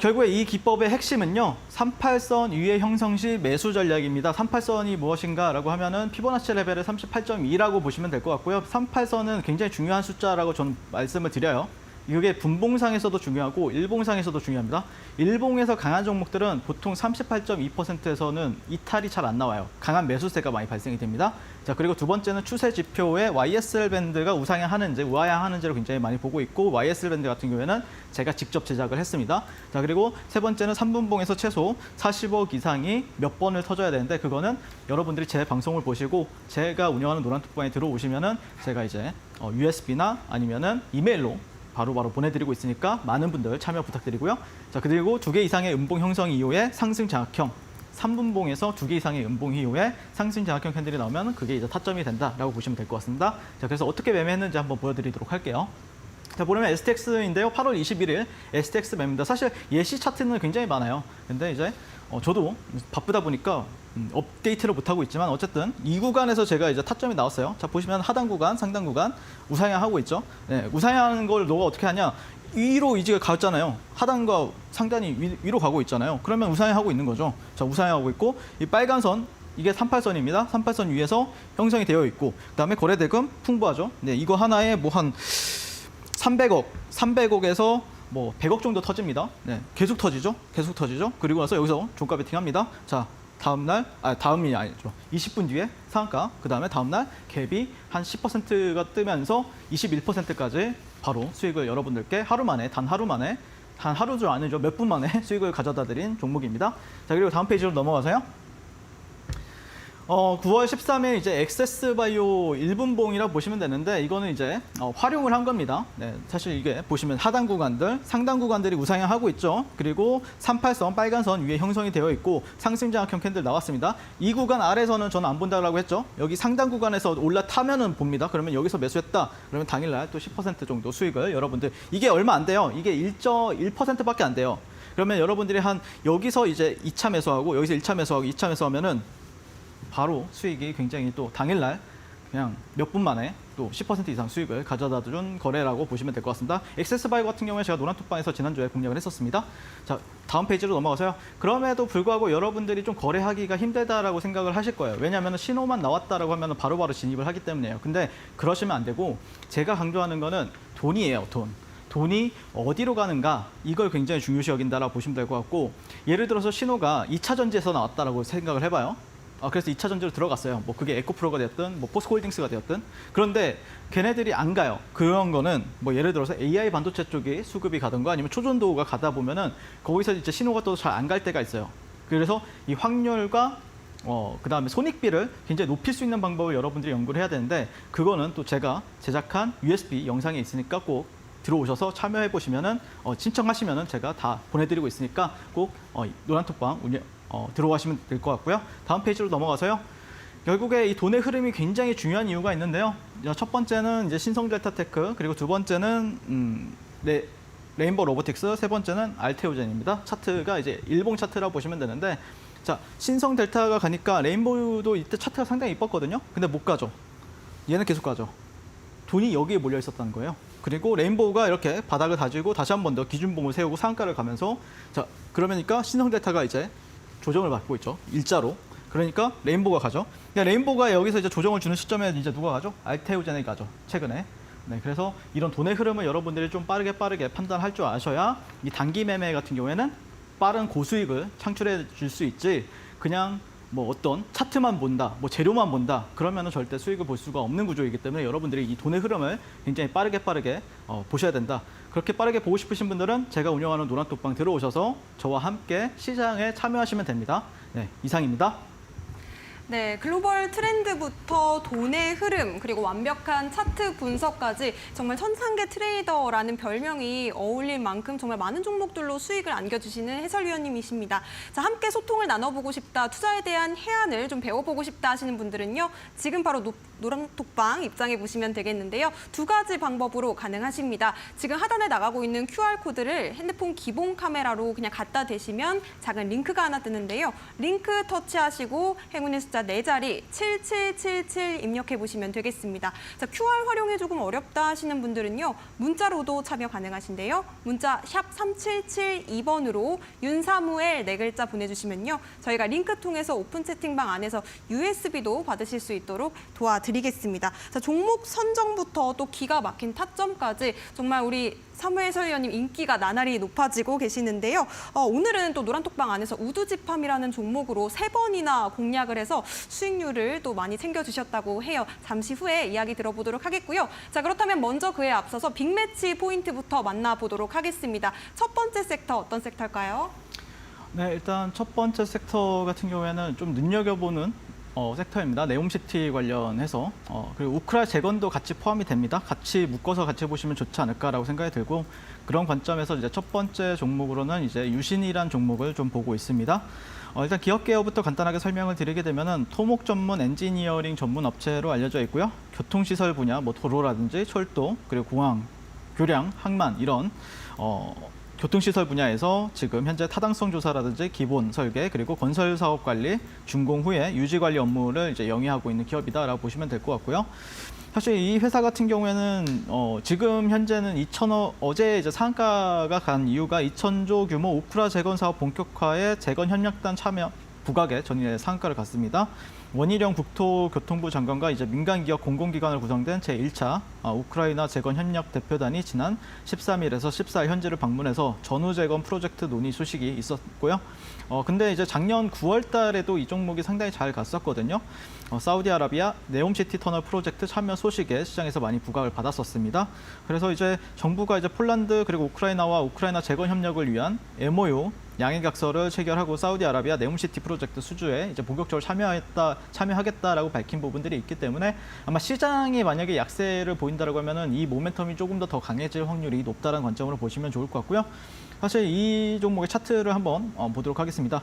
결국에 이 기법의 핵심은요, 38선 위의 형성 시 매수 전략입니다. 38선이 무엇인가라고 하면은 피보나치 레벨을 38.2라고 보시면 될 것 같고요. 38선은 굉장히 중요한 숫자라고 저는 말씀을 드려요. 이게 분봉상에서도 중요하고 일봉상에서도 중요합니다. 일봉에서 강한 종목들은 보통 38.2%에서는 이탈이 잘 안 나와요. 강한 매수세가 많이 발생이 됩니다. 자, 그리고 두 번째는 추세 지표의 YSL 밴드가 우상향하는지 우하향하는지를 굉장히 많이 보고 있고, YSL 밴드 같은 경우에는 제가 직접 제작을 했습니다. 자, 그리고 세 번째는 3분봉에서 최소 40억 이상이 몇 번을 터져야 되는데, 그거는 여러분들이 제 방송을 보시고 제가 운영하는 노란톡방에 들어오시면은 제가 이제 USB나 아니면은 이메일로 바로바로 보내드리고 있으니까 많은 분들 참여 부탁드리고요. 자, 그리고 2개 이상의 음봉 형성 이후에 상승 장악형, 3분봉에서 2개 이상의 음봉 이후에 상승 장악형 캔들이 나오면 그게 이제 타점이 된다라고 보시면 될 것 같습니다. 자, 그래서 어떻게 매매했는지 한번 보여드리도록 할게요. 자, 보면 STX인데요. 8월 21일 STX 매매입니다. 사실 예시 차트는 굉장히 많아요. 근데 이제 저도 바쁘다 보니까 업데이트를 못하고 있지만 어쨌든 이 구간에서 제가 이제 타점이 나왔어요. 자, 보시면 하단 구간, 상단 구간 우상향하고 있죠. 네, 우상향하는 걸 너가 어떻게 하냐? 위로 이제 갔잖아요. 하단과 상단이 위로 가고 있잖아요. 그러면 우상향하고 있는 거죠. 자, 우상향하고 있고, 이 빨간 선 이게 38선입니다. 38선 위에서 형성이 되어 있고, 그다음에 거래대금 풍부하죠. 네, 이거 하나에 뭐 한 300억에서 뭐 100억 정도 터집니다. 네, 계속 터지죠. 그리고 나서 여기서 종가 베팅합니다. 자, 다음이 아니죠. 20분 뒤에 상한가, 그 다음에 다음날 갭이 한 10%가 뜨면서 21%까지 바로 수익을 여러분들께 단 하루도 아니죠. 몇 분 만에 수익을 가져다 드린 종목입니다. 자, 그리고 다음 페이지로 넘어가서요. 9월 13일 이제 엑세스바이오 1분봉이라고 보시면 되는데, 이거는 이제 활용을 한 겁니다. 네, 사실 이게 보시면 하단 구간들, 상단 구간들이 우상향하고 있죠. 그리고 38선, 빨간 선 위에 형성이 되어 있고 상승 장악형 캔들 나왔습니다. 이 구간 아래서는 저는 안 본다고 했죠. 여기 상단 구간에서 올라타면은 봅니다. 그러면 여기서 매수했다. 그러면 당일날 또 10% 정도 수익을 여러분들, 이게 얼마 안 돼요. 이게 1.1%밖에 안 돼요. 그러면 여러분들이 한 여기서 이제 2차 매수하고 여기서 1차 매수하고 2차 매수하면은 바로 수익이 굉장히 또 당일날 그냥 몇 분 만에 또 10% 이상 수익을 가져다 준 거래라고 보시면 될 것 같습니다. 액세스바이오 같은 경우에 제가 노란톡방에서 지난주에 공략을 했었습니다. 자, 다음 페이지로 넘어가서요. 그럼에도 불구하고 여러분들이 좀 거래하기가 힘들다라고 생각을 하실 거예요. 왜냐하면 신호만 나왔다라고 하면 바로바로 진입을 하기 때문에요. 근데 그러시면 안 되고 제가 강조하는 거는 돈이에요, 돈. 돈이 어디로 가는가 이걸 굉장히 중요시 여긴다라고 보시면 될 것 같고 예를 들어서 신호가 2차 전지에서 나왔다라고 생각을 해봐요. 그래서 2차 전지로 들어갔어요. 뭐 그게 에코프로가 되었든 뭐 포스코홀딩스가 되었든 그런데 걔네들이 안 가요. 그런 거는 뭐 예를 들어서 AI 반도체 쪽이 수급이 가든가 아니면 초전도가 가다 보면은 거기서 이제 신호가 또 잘 안 갈 때가 있어요. 그래서 이 확률과 그다음에 손익비를 굉장히 높일 수 있는 방법을 여러분들이 연구를 해야 되는데 그거는 또 제가 제작한 USB 영상이 있으니까 꼭 들어오셔서 참여해 보시면은 신청하시면은 제가 다 보내드리고 있으니까 꼭 노란톡방 들어가시면 될 것 같고요. 다음 페이지로 넘어가서요. 결국에 이 돈의 흐름이 굉장히 중요한 이유가 있는데요. 첫 번째는 이제 신성델타테크 그리고 두 번째는 레인보우 로보틱스 세 번째는 알테오젠입니다. 차트가 이제 일봉 차트라고 보시면 되는데 자 신성델타가 가니까 레인보우도 이때 차트가 상당히 이뻤거든요. 근데 못 가죠. 얘는 계속 가죠. 돈이 여기에 몰려 있었다는 거예요. 그리고 레인보우가 이렇게 바닥을 다지고 다시 한 번 더 기준봉을 세우고 상한가를 가면서 자 그러니까 신성델타가 이제 조정을 받고 있죠. 일자로. 그러니까 레인보우가 가죠. 그러니까 레인보우가 여기서 이제 조정을 주는 시점에 이제 누가 가죠? 알테오젠이 가죠. 최근에. 네, 그래서 이런 돈의 흐름을 여러분들이 좀 빠르게 판단할 줄 아셔야 이 단기 매매 같은 경우에는 빠른 고수익을 창출해 줄 수 있지. 그냥 뭐 어떤 차트만 본다, 뭐 재료만 본다. 그러면은 절대 수익을 볼 수가 없는 구조이기 때문에 여러분들이 이 돈의 흐름을 굉장히 빠르게 보셔야 된다. 그렇게 빠르게 보고 싶으신 분들은 제가 운영하는 노란톡방 들어오셔서 저와 함께 시장에 참여하시면 됩니다. 네, 이상입니다. 네, 글로벌 트렌드부터 돈의 흐름, 그리고 완벽한 차트 분석까지 정말 천상계 트레이더라는 별명이 어울릴 만큼 정말 많은 종목들로 수익을 안겨주시는 해설위원님이십니다. 자, 함께 소통을 나눠보고 싶다, 투자에 대한 해안을 좀 배워보고 싶다 하시는 분들은요, 지금 바로 노란톡방 입장해 보시면 되겠는데요. 두 가지 방법으로 가능하십니다. 지금 하단에 나가고 있는 QR코드를 핸드폰 기본 카메라로 그냥 갖다 대시면 작은 링크가 하나 뜨는데요. 링크 터치하시고 행운의 숫자 4자리 7777 입력해 보시면 되겠습니다. 자, QR 활용이 조금 어렵다 하시는 분들은요. 문자로도 참여 가능하신데요. 문자 샵 3772번으로 윤사무엘 4글자 보내주시면요. 저희가 링크 통해서 오픈 채팅방 안에서 USB도 받으실 수 있도록 도와드리겠습니다. 자, 종목 선정부터 또 기가 막힌 타점까지 정말 우리 사무엘 해설위원님 인기가 나날이 높아지고 계시는데요. 오늘은 또 노란톡방 안에서 우두지팜이라는 종목으로 3번이나 공략을 해서 수익률을 또 많이 챙겨주셨다고 해요. 잠시 후에 이야기 들어보도록 하겠고요. 자, 그렇다면 먼저 그에 앞서서 빅매치 포인트부터 만나보도록 하겠습니다. 첫 번째 섹터 어떤 섹터일까요? 네, 일단 첫 번째 섹터 같은 경우에는 좀 눈여겨보는 섹터입니다. 네옴시티 관련해서 그리고 우크라 재건도 같이 포함이 됩니다. 같이 묶어서 같이 보시면 좋지 않을까라고 생각이 들고 그런 관점에서 이제 첫 번째 종목으로는 이제 유신이란 종목을 좀 보고 있습니다. 일단 기업 개요부터 간단하게 설명을 드리게 되면은 토목 전문 엔지니어링 전문 업체로 알려져 있고요. 교통시설 분야, 뭐 도로라든지 철도 그리고 공항, 교량, 항만 이런 교통시설 분야에서 지금 현재 타당성 조사라든지 기본 설계 그리고 건설 사업 관리, 준공 후에 유지 관리 업무를 이제 영위하고 있는 기업이다라고 보시면 될 것 같고요. 사실 이 회사 같은 경우에는 지금 현재는 어제 이제 상한가가 간 이유가 2,000조 규모 우크라 재건 사업 본격화에 재건 협력단 참여 부각에 전일에 상한가를 갔습니다. 원희룡 국토교통부 장관과 이제 민간기업 공공기관으로 구성된 제1차 우크라이나 재건 협력 대표단이 지난 13일에서 14일 현지를 방문해서 전후 재건 프로젝트 논의 소식이 있었고요. 근데 이제 작년 9월 달에도 이 종목이 상당히 잘 갔었거든요. 사우디아라비아 네옴시티 터널 프로젝트 참여 소식에 시장에서 많이 부각을 받았었습니다. 그래서 이제 정부가 이제 폴란드 그리고 우크라이나와 우크라이나 재건 협력을 위한 MOU 양해각서를 체결하고 사우디아라비아 네옴시티 프로젝트 수주에 이제 본격적으로 참여하겠다라고 밝힌 부분들이 있기 때문에 아마 시장이 만약에 약세를 보인다라고 하면은 이 모멘텀이 조금 더 강해질 확률이 높다는 관점으로 보시면 좋을 것 같고요. 사실 이 종목의 차트를 한번 보도록 하겠습니다.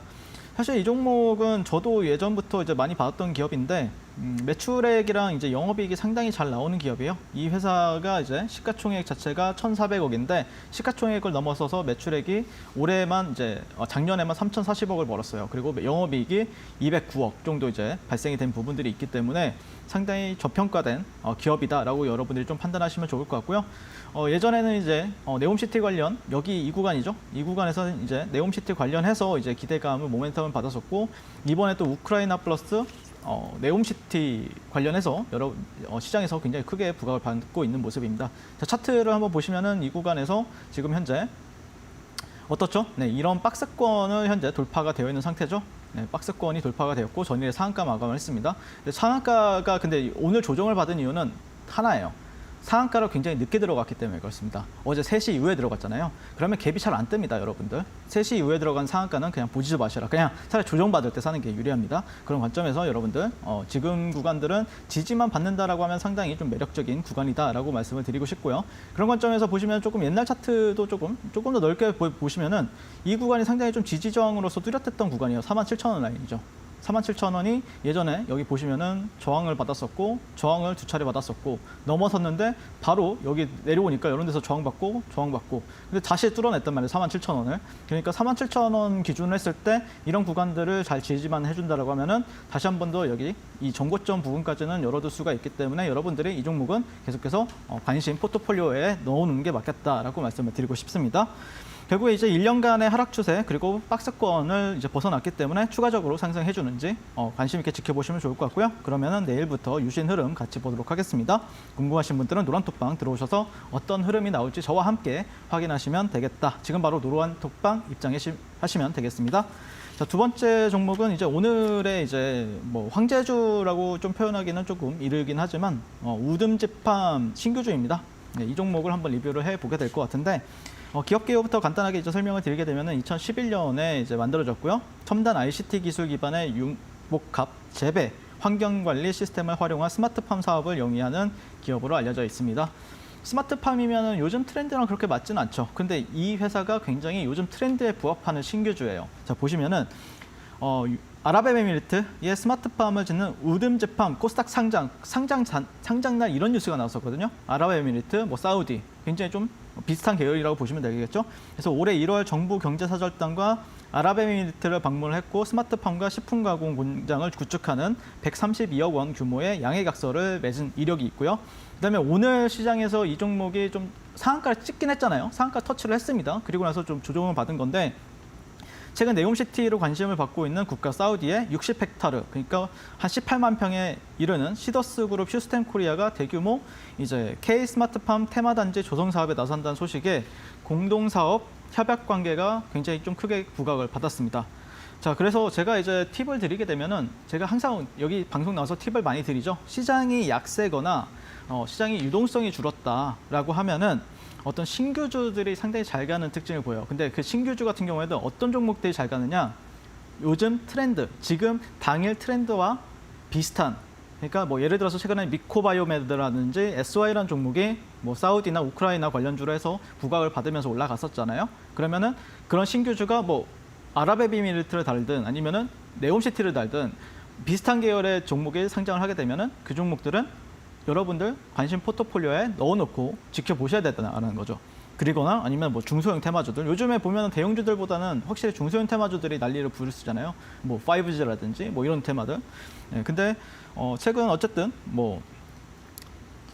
사실 이 종목은 저도 예전부터 이제 많이 봐왔던 기업인데 매출액이랑 이제 영업이익이 상당히 잘 나오는 기업이에요. 이 회사가 이제 시가총액 자체가 1,400억인데 시가총액을 넘어서서 매출액이 올해만 이제 작년에만 3,040억을 벌었어요. 그리고 영업이익이 209억 정도 이제 발생이 된 부분들이 있기 때문에 상당히 저평가된 기업이다라고 여러분들이 좀 판단하시면 좋을 것 같고요. 예전에는 이제 네옴시티 관련 여기 이 구간이죠. 이 구간에서 이제 네옴시티 관련해서 이제 기대감을 모멘텀을 받았었고 이번에 또 우크라이나 플러스 네옴시티 관련해서 여러 시장에서 굉장히 크게 부각을 받고 있는 모습입니다. 자, 차트를 한번 보시면은 이 구간에서 지금 현재 어떻죠? 네, 이런 박스권을 현재 돌파가 되어 있는 상태죠. 네, 박스권이 돌파가 되었고 전일에 상한가 마감을 했습니다. 근데 상한가가 근데 오늘 조정을 받은 이유는 하나예요. 상한가로 굉장히 늦게 들어갔기 때문에 그렇습니다. 어제 3시 이후에 들어갔잖아요. 그러면 갭이 잘 안 뜹니다, 여러분들. 3시 이후에 들어간 상한가는 그냥 보지도 마시라. 그냥 차라리 조정받을 때 사는 게 유리합니다. 그런 관점에서 여러분들 지금 구간들은 지지만 받는다라고 하면 상당히 좀 매력적인 구간이다라고 말씀을 드리고 싶고요. 그런 관점에서 보시면 조금 옛날 차트도 조금 더 넓게 보시면은 이 구간이 상당히 좀 지지 저항으로서 뚜렷했던 구간이에요. 47,000원 라인이죠. 47,000원이 예전에 여기 보시면은 저항을 받았었고 저항을 2차례 받았었고 넘어섰는데 바로 여기 내려오니까 이런 데서 저항받고 근데 다시 뚫어냈단 말이에요. 47,000원을. 그러니까 47,000원 기준으로 했을 때 이런 구간들을 잘 지지만 해준다라고 하면은 다시 한 번 더 여기 이 정고점 부분까지는 열어둘 수가 있기 때문에 여러분들이 이 종목은 계속해서 관심 포트폴리오에 넣어놓는 게 맞겠다라고 말씀을 드리고 싶습니다. 결국에 이제 1년간의 하락 추세 그리고 박스권을 이제 벗어났기 때문에 추가적으로 상승해 주는지 관심 있게 지켜보시면 좋을 것 같고요. 그러면은 내일부터 유신 흐름 같이 보도록 하겠습니다. 궁금하신 분들은 노란톡방 들어오셔서 어떤 흐름이 나올지 저와 함께 확인하시면 되겠다. 지금 바로 노란톡방 입장하시면 되겠습니다. 자, 두 번째 종목은 이제 오늘의 이제 뭐 황제주라고 좀 표현하기는 조금 이르긴 하지만 우듬지팜 신규주입니다. 네, 이 종목을 한번 리뷰를 해보게 될 것 같은데. 기업 개요부터 간단하게 이제 설명을 드리게 되면은 2011년에 이제 만들어졌고요. 첨단 ICT 기술 기반의 유목합 재배 환경 관리 시스템을 활용한 스마트팜 사업을 영위하는 기업으로 알려져 있습니다. 스마트팜이면은 요즘 트렌드랑 그렇게 맞지는 않죠. 근데 이 회사가 굉장히 요즘 트렌드에 부합하는 신규주예요. 자, 보시면은 아랍에미리트의 스마트팜을 짓는 우듬지팜 코스닥 상장날 이런 뉴스가 나왔었거든요. 아랍에미리트, 사우디 굉장히 좀 비슷한 계열이라고 보시면 되겠죠. 그래서 올해 1월 정부 경제사절단과 아랍에미리트를 방문을 했고 스마트팜과 식품 가공 공장을 구축하는 132억 원 규모의 양해각서를 맺은 이력이 있고요. 그다음에 오늘 시장에서 이 종목이 좀 상한가를 찍긴 했잖아요. 상한가 터치를 했습니다. 그리고 나서 좀 조정을 받은 건데 최근 네옴시티로 관심을 받고 있는 국가 사우디의 60헥타르, 그러니까 한 18만 평에 이르는 시더스 그룹 휴스템 코리아가 대규모 이제 K 스마트팜 테마단지 조성 사업에 나선다는 소식에 공동사업 협약 관계가 굉장히 좀 크게 부각을 받았습니다. 자, 그래서 제가 이제 팁을 드리게 되면은 제가 항상 여기 방송 나와서 팁을 많이 드리죠. 시장이 약세거나 시장이 유동성이 줄었다라고 하면은 어떤 신규주들이 상당히 잘 가는 특징을 보여요. 근데 그 신규주 같은 경우에도 어떤 종목들이 잘 가느냐? 요즘 트렌드, 지금 당일 트렌드와 비슷한. 그러니까 뭐 예를 들어서 최근에 미코바이오메드라든지 SY라는 종목이 뭐 사우디나 우크라이나 관련주로 해서 부각을 받으면서 올라갔었잖아요. 그러면은 그런 신규주가 뭐 아랍에미리트를 달든 아니면은 네옴시티를 달든 비슷한 계열의 종목이 상장을 하게 되면은 그 종목들은 여러분들 관심 포트폴리오에 넣어놓고 지켜보셔야 된다는 거죠. 그리거나 아니면 뭐 중소형 테마주들. 요즘에 보면 대형주들보다는 확실히 중소형 테마주들이 난리를 부르시잖아요. 뭐 5G라든지 뭐 이런 테마들. 네, 근데 최근 어쨌든 뭐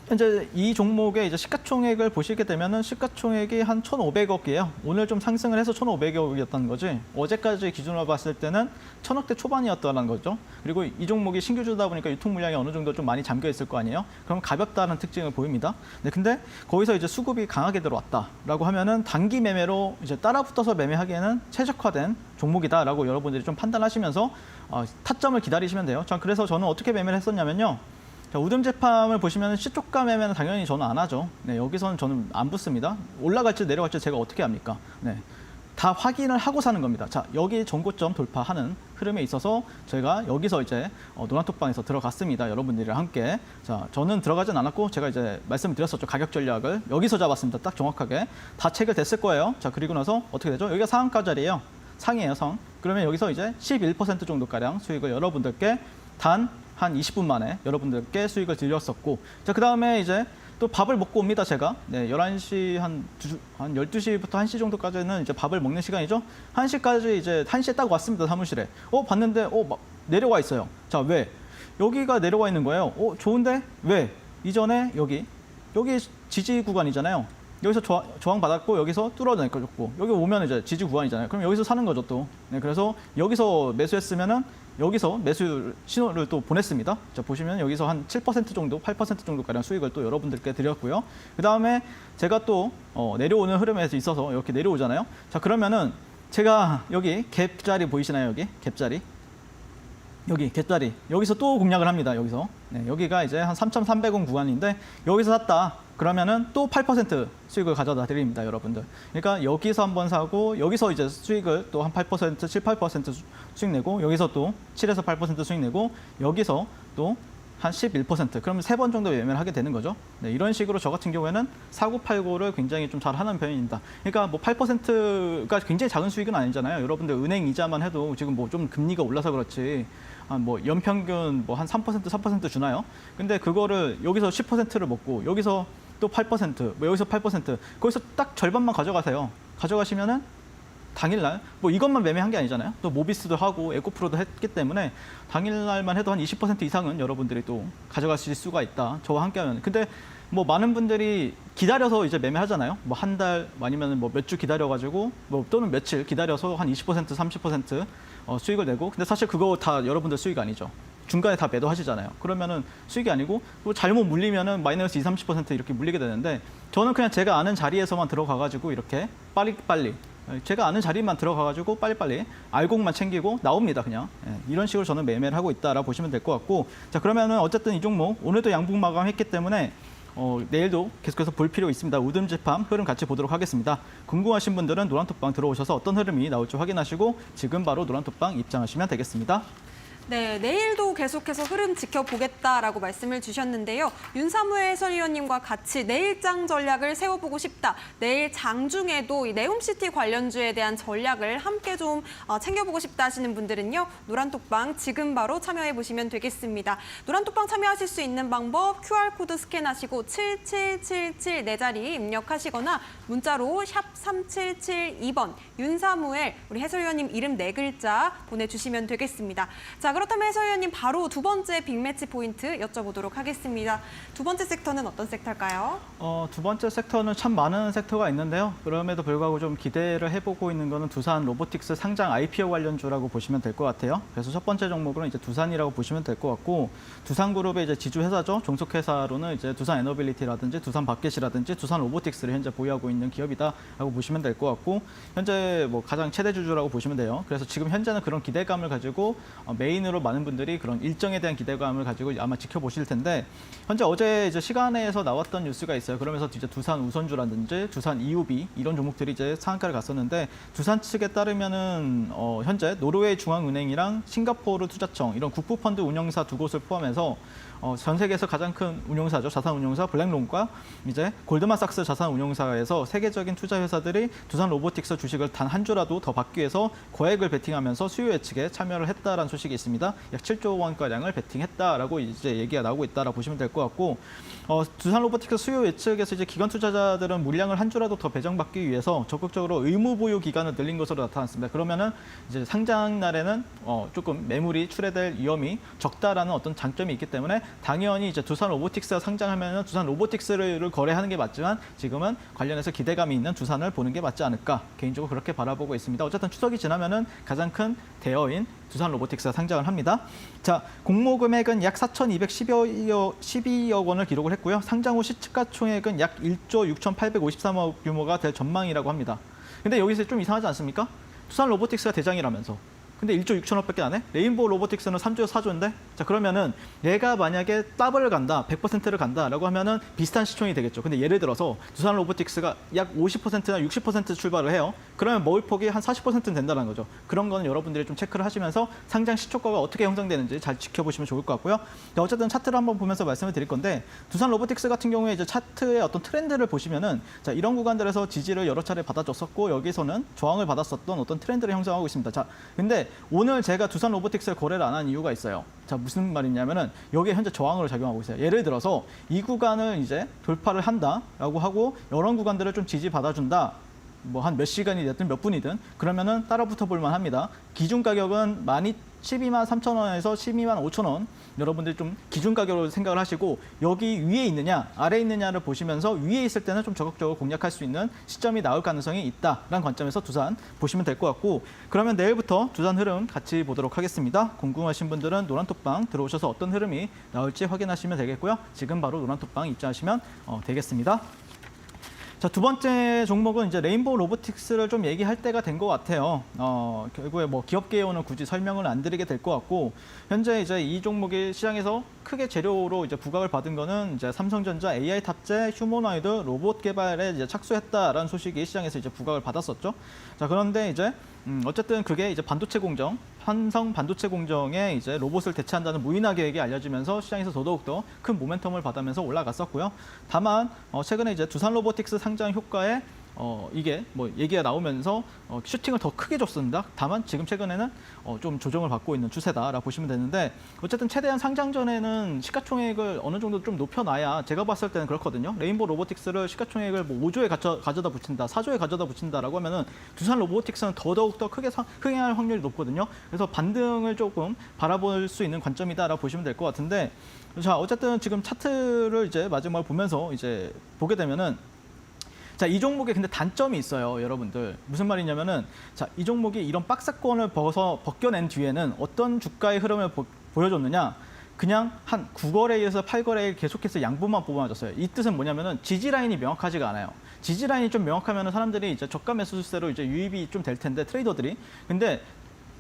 현재 이 종목의 이제 시가총액을 보시게 되면은 시가총액이 한 1,500억이에요. 오늘 좀 상승을 해서 1,500억이었다는 거지. 어제까지 기준으로 봤을 때는 1,000억대 초반이었다는 거죠. 그리고 이 종목이 신규주다 보니까 유통 물량이 어느 정도 좀 많이 잠겨 있을 거 아니에요. 그럼 가볍다는 특징을 보입니다. 네, 근데 거기서 이제 수급이 강하게 들어왔다라고 하면은 단기 매매로 이제 따라붙어서 매매하기에는 최적화된 종목이다라고 여러분들이 좀 판단하시면서 타점을 기다리시면 돼요. 자, 그래서 저는 어떻게 매매를 했었냐면요. 자, 우듬지팜을 보시면 시초가 매매는 당연히 저는 안 하죠. 네, 여기서는 저는 안 붙습니다. 올라갈지 내려갈지 제가 어떻게 합니까? 네, 다 확인을 하고 사는 겁니다. 자, 여기 전고점 돌파하는 흐름에 있어서 제가 여기서 이제 노란톡방에서 들어갔습니다. 여러분들이랑 함께. 자, 저는 들어가진 않았고 제가 이제 말씀드렸었죠. 가격 전략을 여기서 잡았습니다. 딱 정확하게. 다 체결됐을 거예요. 자, 그리고 나서 어떻게 되죠? 여기가 상한가 자리예요. 상이에요, 상. 그러면 여기서 이제 11% 정도가량 수익을 여러분들께 단 한 20분 만에 여러분들께 수익을 드렸었고, 자, 그 다음에 이제 또 밥을 먹고 옵니다, 제가. 네, 11시 한 12시부터 1시 정도까지는 이제 밥을 먹는 시간이죠. 1시까지 이제 1시에 딱 왔습니다, 사무실에. 봤는데, 막 내려와 있어요. 자, 왜? 여기가 내려와 있는 거예요. 좋은데? 왜? 이전에 여기 지지 구간이잖아요. 여기서 저항 받았고, 여기서 뚫어졌고, 여기 오면 이제 지지 구간이잖아요. 그럼 여기서 사는 거죠, 또. 네, 그래서 여기서 매수했으면은 여기서 매수 신호를 또 보냈습니다. 자, 보시면 여기서 한 7% 정도, 8% 정도가량 수익을 또 여러분들께 드렸고요. 그 다음에 제가 또 내려오는 흐름에 있어서 이렇게 내려오잖아요. 자, 그러면은 제가 여기 갭자리 보이시나요? 여기 갭자리. 여기 갭자리. 여기서 또 공략을 합니다. 여기서. 네, 여기가 이제 한 3,300원 구간인데 여기서 샀다. 그러면은 또 8% 수익을 가져다 드립니다, 여러분들. 그러니까 여기서 한번 사고 여기서 이제 수익을 또 한 8%, 7, 8% 수익 내고 여기서 또 7에서 8% 수익 내고 여기서 또 한 11%. 그러면 3번 정도 매매를 하게 되는 거죠. 네, 이런 식으로 저 같은 경우에는 사고 팔고를 굉장히 좀 잘하는 편입니다. 그러니까 뭐 8%가 굉장히 작은 수익은 아니잖아요. 여러분들 은행 이자만 해도 지금 뭐 좀 금리가 올라서 그렇지. 뭐 연평균 뭐 한 3%, 4% 주나요? 근데 그거를 여기서 10%를 먹고 여기서 또 8%, 뭐 여기서 8%, 거기서 딱 절반만 가져가세요. 가져가시면은 당일날 뭐 이것만 매매한 게 아니잖아요. 또 모비스도 하고 에코프로도 했기 때문에 당일날만 해도 한 20% 이상은 여러분들이 또 가져가실 수가 있다. 저와 함께하면. 근데 뭐 많은 분들이 기다려서 이제 매매하잖아요. 뭐 한 달 아니면 뭐 몇 주 기다려가지고 뭐 또는 며칠 기다려서 한 20%, 30% 수익을 내고. 근데 사실 그거 다 여러분들 수익 아니죠. 중간에 다 매도하시잖아요. 그러면은 수익이 아니고 또 잘못 물리면은 마이너스 20, 30% 이렇게 물리게 되는데 저는 그냥 제가 아는 자리에서만 들어가가지고 이렇게 빨리빨리 제가 아는 자리만 들어가가지고 빨리빨리 알곡만 챙기고 나옵니다, 그냥. 이런 식으로 저는 매매를 하고 있다라고 보시면 될 것 같고. 자, 그러면은 어쨌든 이 종목 오늘도 양봉 마감했기 때문에 내일도 계속해서 볼 필요 있습니다. 우듬지팜 흐름 같이 보도록 하겠습니다. 궁금하신 분들은 노란톡방 들어오셔서 어떤 흐름이 나올지 확인하시고 지금 바로 노란톡방 입장하시면 되겠습니다. 네, 내일도 계속해서 흐름 지켜보겠다라고 말씀을 주셨는데요. 윤사무엘 해설위원님과 같이 내일장 전략을 세워보고 싶다. 내일 장중에도 이 네옴시티 관련주에 대한 전략을 함께 좀 챙겨보고 싶다 하시는 분들은요. 노란톡방 지금 바로 참여해보시면 되겠습니다. 노란톡방 참여하실 수 있는 방법 QR코드 스캔하시고 7777 네 자리 입력하시거나 문자로 샵 3772번 윤사무엘 우리 해설위원님 이름 4글자 보내주시면 되겠습니다. 자, 그렇다면 해설위원님 바로 두 번째 빅매치 포인트 여쭤보도록 하겠습니다. 두 번째 섹터는 어떤 섹터일까요? 두 번째 섹터는 참 많은 섹터가 있는데요. 그럼에도 불구하고 좀 기대를 해보고 있는 거는 두산 로보틱스 상장 IPO 관련주라고 보시면 될 것 같아요. 그래서 첫 번째 종목은 이제 두산이라고 보시면 될 것 같고, 두산그룹의 이제 지주회사죠. 종속회사로는 이제 두산 에너빌리티라든지 두산 바켓이라든지 두산 로보틱스를 현재 보유하고 있는 기업이다라고 보시면 될 것 같고, 현재 뭐 가장 최대 주주라고 보시면 돼요. 그래서 지금 현재는 그런 기대감을 가지고 메인으로 많은 분들이 그런 일정에 대한 기대감을 가지고 아마 지켜보실 텐데, 현재 어제 이제 시간에서 나왔던 뉴스가 있어요. 그러면서 이제 두산 우선주라든지 두산 EUB 이런 종목들이 이제 상한가를 갔었는데, 두산 측에 따르면은 현재 노르웨이 중앙은행이랑 싱가포르 투자청 이런 국부펀드 운영사 두 곳을 포함해서 전 세계에서 가장 큰 운용사죠. 자산운용사 블랙론과 이제 골드만삭스 자산운용사에서 세계적인 투자 회사들이 두산 로보틱스 주식을 단 한 주라도 더 받기 위해서 거액을 베팅하면서 수요 예측에 참여를 했다라는 소식이 있습니다. 약 7조 원가량을 베팅했다라고 이제 얘기가 나오고 있다라고 보시면 될 것 같고, 두산 로보틱스 수요 예측에서 이제 기관 투자자들은 물량을 한 주라도 더 배정받기 위해서 적극적으로 의무 보유 기간을 늘린 것으로 나타났습니다. 그러면은 이제 상장 날에는 조금 매물이 출회될 위험이 적다라는 어떤 장점이 있기 때문에 당연히 이제 두산 로보틱스가 상장하면은 두산 로보틱스를 거래하는 게 맞지만 지금은 관련해서 기대감이 있는 두산을 보는 게 맞지 않을까, 개인적으로 그렇게 바라보고 있습니다. 어쨌든 추석이 지나면은 가장 큰 대여인 두산 로보틱스가 상장을 합니다. 자, 공모 금액은 약 4,212억 원을 기록을 했고요. 상장 후 시가총액은 약 1조 6,853억 규모가 될 전망이라고 합니다. 근데 여기서 좀 이상하지 않습니까? 두산 로보틱스가 대장이라면서. 근데 1조 6천억밖에 안 해? 레인보우 로보틱스는 3조 4조인데? 자, 그러면은 얘가 만약에 더블을 간다, 100%를 간다라고 하면은 비슷한 시총이 되겠죠. 근데 예를 들어서 두산 로보틱스가 약 50%나 60% 출발을 해요. 그러면 먹을 폭이 한 40%는 된다는 거죠. 그런 거는 여러분들이 좀 체크를 하시면서 상장 시초가가 어떻게 형성되는지 잘 지켜보시면 좋을 것 같고요. 자, 어쨌든 차트를 한번 보면서 말씀을 드릴 건데, 두산 로보틱스 같은 경우에 이제 차트의 어떤 트렌드를 보시면은, 자, 이런 구간들에서 지지를 여러 차례 받아줬었고 여기서는 저항을 받았었던 어떤 트렌드를 형성하고 있습니다. 자, 근데 오늘 제가 두산 로보틱스를 거래를 안 한 이유가 있어요. 자, 무슨 말이냐면은 여기에 현재 저항으로 작용하고 있어요. 예를 들어서 이 구간을 이제 돌파를 한다라고 하고 이런 구간들을 좀 지지받아준다. 뭐 한 몇 시간이 됐든 몇 분이든 그러면은 따라붙어 볼만 합니다. 기준 가격은 12만 3천 원에서 12만 5천 원. 여러분들이 좀 기준 가격으로 생각을 하시고 여기 위에 있느냐 아래에 있느냐를 보시면서 위에 있을 때는 좀 적극적으로 공략할 수 있는 시점이 나올 가능성이 있다라는 관점에서 두산 보시면 될 것 같고, 그러면 내일부터 두산 흐름 같이 보도록 하겠습니다. 궁금하신 분들은 노란톡방 들어오셔서 어떤 흐름이 나올지 확인하시면 되겠고요. 지금 바로 노란톡방 입장하시면 되겠습니다. 자, 두 번째 종목은 이제 레인보우 로보틱스를 좀 얘기할 때가 된 것 같아요. 결국에 뭐 기업 개요는 굳이 설명을 안 드리게 될 것 같고, 현재 이제 이 종목이 시장에서 크게 재료로 이제 부각을 받은 거는 이제 삼성전자 AI 탑재 휴머노이드 로봇 개발에 이제 착수했다라는 소식이 시장에서 이제 부각을 받았었죠. 자, 그런데 이제 어쨌든 그게 이제 반도체 공정, 한성 반도체 공정에 이제 로봇을 대체한다는 무인화 계획이 알려지면서 시장에서 더더욱더 큰 모멘텀을 받으면서 올라갔었고요. 다만 최근에 이제 두산 로보틱스 상장 효과에 이게 뭐 얘기가 나오면서 슈팅을 더 크게 줬습니다. 다만 지금 최근에는 좀 조정을 받고 있는 추세다라고 보시면 되는데, 어쨌든 최대한 상장 전에는 시가총액을 어느 정도 좀 높여놔야, 제가 봤을 때는 그렇거든요. 레인보우 로보틱스를 시가총액을 뭐 5조에 가져다 붙인다, 4조에 가져다 붙인다라고 하면은 두산 로보틱스는 더더욱더 크게 흥행할 확률이 높거든요. 그래서 반등을 조금 바라볼 수 있는 관점이다라고 보시면 될 것 같은데, 자, 어쨌든 지금 차트를 이제 마지막으로 보면서 이제 보게 되면은, 자, 이 종목에 근데 단점이 있어요, 여러분들. 무슨 말이냐면은, 자, 이 종목이 이런 박스권을 벗겨낸 뒤에는 어떤 주가의 흐름을 보여줬느냐? 그냥 한 9거래일에서 8거래일 계속해서 양분만 뽑아줬어요. 이 뜻은 뭐냐면은 지지 라인이 명확하지가 않아요. 지지 라인이 좀 명확하면은 사람들이 이제 저가 매수 수세로 이제 유입이 좀 될 텐데, 트레이더들이. 근데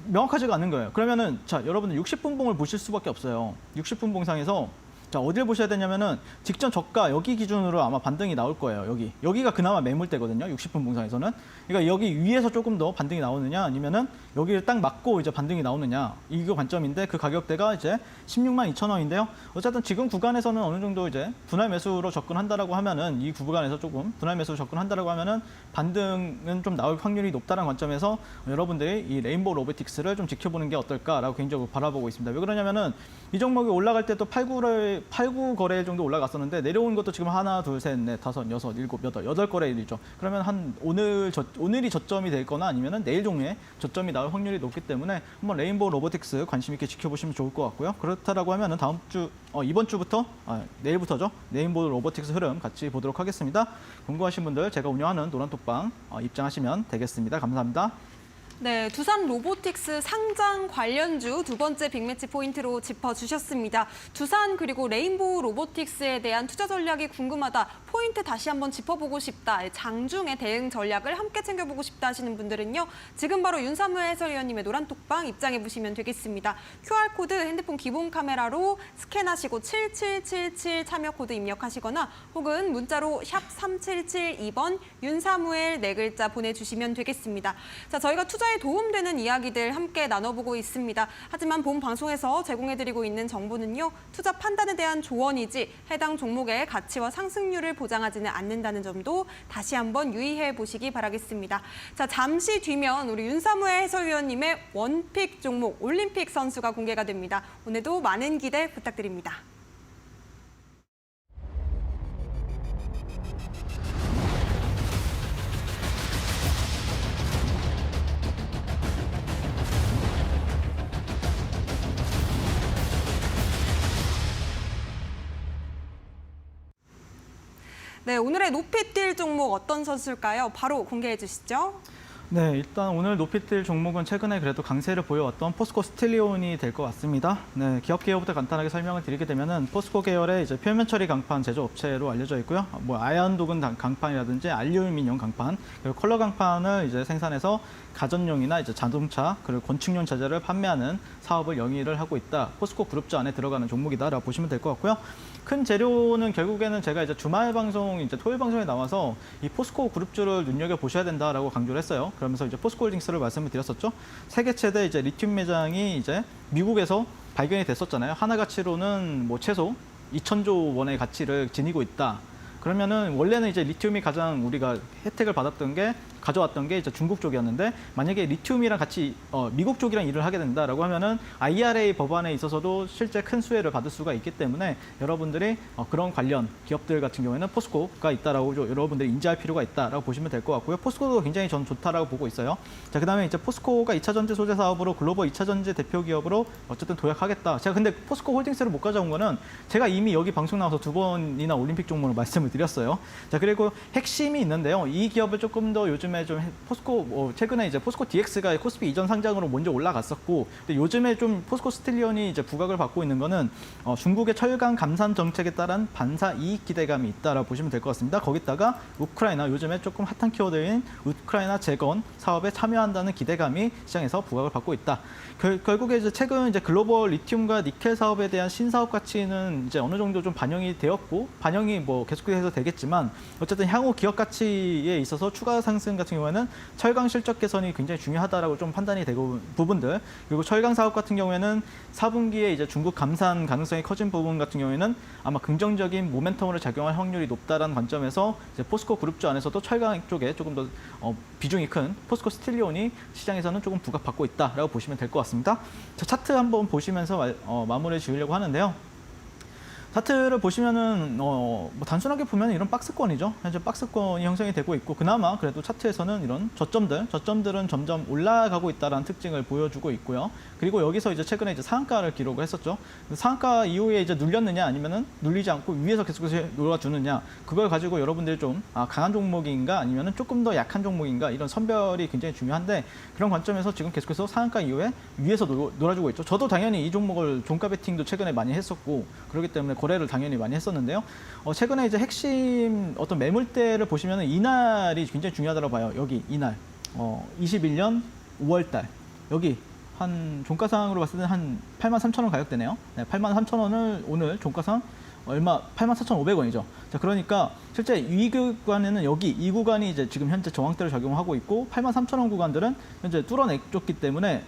명확하지가 않은 거예요. 그러면은, 자, 여러분들 60분봉을 보실 수밖에 없어요. 60분봉상에서 자, 어딜 보셔야 되냐면은 직전 저가 여기 기준으로 아마 반등이 나올 거예요. 여기가 그나마 매물대거든요. 60분 봉상에서는. 그러니까 여기 위에서 조금 더 반등이 나오느냐, 아니면은 여기를 딱 맞고 이제 반등이 나오느냐, 이거 관점인데, 그 가격대가 이제 16만 2천 원인데요. 어쨌든 지금 구간에서는 어느 정도 이제 분할 매수로 접근한다라고 하면은, 이 구간에서 조금 분할 매수로 접근한다라고 하면은 반등은 좀 나올 확률이 높다는 관점에서 여러분들이 이 레인보우 로보틱스를 좀 지켜보는 게 어떨까라고 개인적으로 바라보고 있습니다. 왜 그러냐면은 이 종목이 올라갈 때 또 8구 거래일 정도 올라갔었는데, 내려온 것도 지금 하나, 둘, 셋, 넷, 다섯, 여섯, 일곱, 여덟 거래일이죠. 그러면 한 오늘이 저점이 될 거나 아니면은 내일 종류에 저점이 나올 확률이 높기 때문에 한번 레인보우 로보틱스 관심 있게 지켜보시면 좋을 것 같고요. 그렇다라고 하면은 이번 주부터, 내일부터죠. 레인보우 로보틱스 흐름 같이 보도록 하겠습니다. 궁금하신 분들 제가 운영하는 노란톡방 입장하시면 되겠습니다. 감사합니다. 네, 두산 로보틱스 상장 관련주 두 번째 빅매치 포인트로 짚어주셨습니다. 두산 그리고 레인보우 로보틱스에 대한 투자 전략이 궁금하다, 포인트 다시 한번 짚어보고 싶다, 장중에 대응 전략을 함께 챙겨보고 싶다 하시는 분들은요, 지금 바로 윤사무 해설위원님의 노란톡방 입장해보시면 되겠습니다. QR코드 핸드폰 기본 카메라로 스캔하시고 7777 참여 코드 입력하시거나 혹은 문자로 샵 3772번 윤사무엘 네 글자 보내주시면 되겠습니다. 자, 저희가 투자에 도움되는 이야기들 함께 나눠보고 있습니다. 하지만 본 방송에서 제공해드리고 있는 정보는요, 투자 판단에 대한 조언이지 해당 종목의 가치와 상승률을 보장하지는 않는다는 점도 다시 한번 유의해 보시기 바라겠습니다. 자, 잠시 뒤면 우리 윤사무의 해설위원님의 원픽 종목 올림픽 선수가 공개가 됩니다. 오늘도 많은 기대 부탁드립니다. 네, 오늘의 높이 뛸 종목 어떤 선수일까요? 바로 공개해 주시죠. 네, 일단 오늘 높이 뛸 종목은 최근에 그래도 강세를 보여왔던 포스코 스틸리온이 될 것 같습니다. 네, 기업 개요부터 간단하게 설명을 드리게 되면은 포스코 계열의 이제 표면 처리 강판 제조업체로 알려져 있고요. 뭐 아연 도금 강판이라든지 알루미늄 강판, 그리고 컬러 강판을 이제 생산해서 가전용이나 이제 자동차 그리고 건축용 자재를 판매하는 사업을 영위를 하고 있다. 포스코 그룹주 안에 들어가는 종목이다라고 보시면 될 것 같고요. 큰 재료는 결국에는 제가 이제 주말 방송, 이제 토요일 방송에 나와서 이 포스코 그룹주를 눈여겨 보셔야 된다라고 강조를 했어요. 그러면서 이제 포스코홀딩스를 말씀을 드렸었죠. 세계 최대 이제 리튬 매장이 이제 미국에서 발견이 됐었잖아요. 하나 가치로는 뭐 최소 2,000조 원의 가치를 지니고 있다. 그러면은 원래는 이제 리튬이 가장 우리가 혜택을 받았던 게 가져왔던 게 이제 중국 쪽이었는데 만약에 리튬이랑 같이 미국 쪽이랑 일을 하게 된다라고 하면은 IRA 법안에 있어서도 실제 큰 수혜를 받을 수가 있기 때문에 여러분들이 그런 관련 기업들 같은 경우에는 포스코가 있다라고 여러분들이 인지할 필요가 있다라고 보시면 될 것 같고요. 포스코도 굉장히 전 좋다라고 보고 있어요. 자, 그다음에 이제 포스코가 2차 전지 소재 사업으로 글로벌 2차 전지 대표 기업으로 어쨌든 도약하겠다. 제가 근데 포스코 홀딩스를 못 가져온 거는 제가 이미 여기 방송 나와서 2번이나 올림픽 종목을 말씀을 드렸어요. 자, 그리고 핵심이 있는데요. 이 기업을 조금 더 요즘에 좀 포스코 최근에 이제 포스코 DX가 코스피 이전 상장으로 먼저 올라갔었고, 근데 요즘에 좀 포스코 스틸리온이 이제 부각을 받고 있는 거는 중국의 철강 감산 정책에 따른 반사 이익 기대감이 있다라고 보시면 될 것 같습니다. 거기다가 우크라이나 요즘에 조금 핫한 키워드인 우크라이나 재건 사업에 참여한다는 기대감이 시장에서 부각을 받고 있다. 결국에 이제 최근 이제 글로벌 리튬과 니켈 사업에 대한 신사업 가치는 이제 어느 정도 좀 반영이 되었고, 반영이 뭐 계속해서 되겠지만 어쨌든 향후 기업 가치에 있어서 추가 상승 같은 경우에는 철강 실적 개선이 굉장히 중요하다라고 좀 판단이 되고 부분들, 그리고 철강 사업 같은 경우에는 4분기에 이제 중국 감산 가능성이 커진 부분 같은 경우에는 아마 긍정적인 모멘텀으로 작용할 확률이 높다라는 관점에서 이제 포스코 그룹주 안에서도 철강 쪽에 조금 더 비중이 큰 포스코 스틸리온이 시장에서는 조금 부각받고 있다라고 보시면 될 것 같습니다. 자, 차트 한번 보시면서 마무리 지으려고 하는데요. 차트를 보시면은 뭐 단순하게 보면 이런 박스권이죠. 현재 박스권이 형성이 되고 있고, 그나마 그래도 차트에서는 이런 저점들은 점점 올라가고 있다는 특징을 보여주고 있고요. 그리고 여기서 이제 최근에 이제 상한가를 기록을 했었죠. 상한가 이후에 이제 눌렸느냐 아니면은 눌리지 않고 위에서 계속해서 놀아주느냐, 그걸 가지고 여러분들이 좀 강한 종목인가 아니면은 조금 더 약한 종목인가, 이런 선별이 굉장히 중요한데, 그런 관점에서 지금 계속해서 상한가 이후에 위에서 놀아주고 있죠. 저도 당연히 이 종목을 종가 베팅도 최근에 많이 했었고, 그렇기 때문에 거래를 당연히 많이 했었는데요. 최근에 이제 핵심 어떤 매물대를 보시면은 이날이 굉장히 중요하다고 봐요. 여기 이날 21년 5월달 여기 한 종가상으로 봤을 때는 한 83,000원 가격대네요. 네, 83,000원을 오늘 종가상 얼마 84,500원이죠. 자, 그러니까 실제 이 구간에는 여기 이 구간이 이제 지금 현재 저항대를 적용하고 있고, 83,000원 구간들은 현재 뚫어냈기 때문에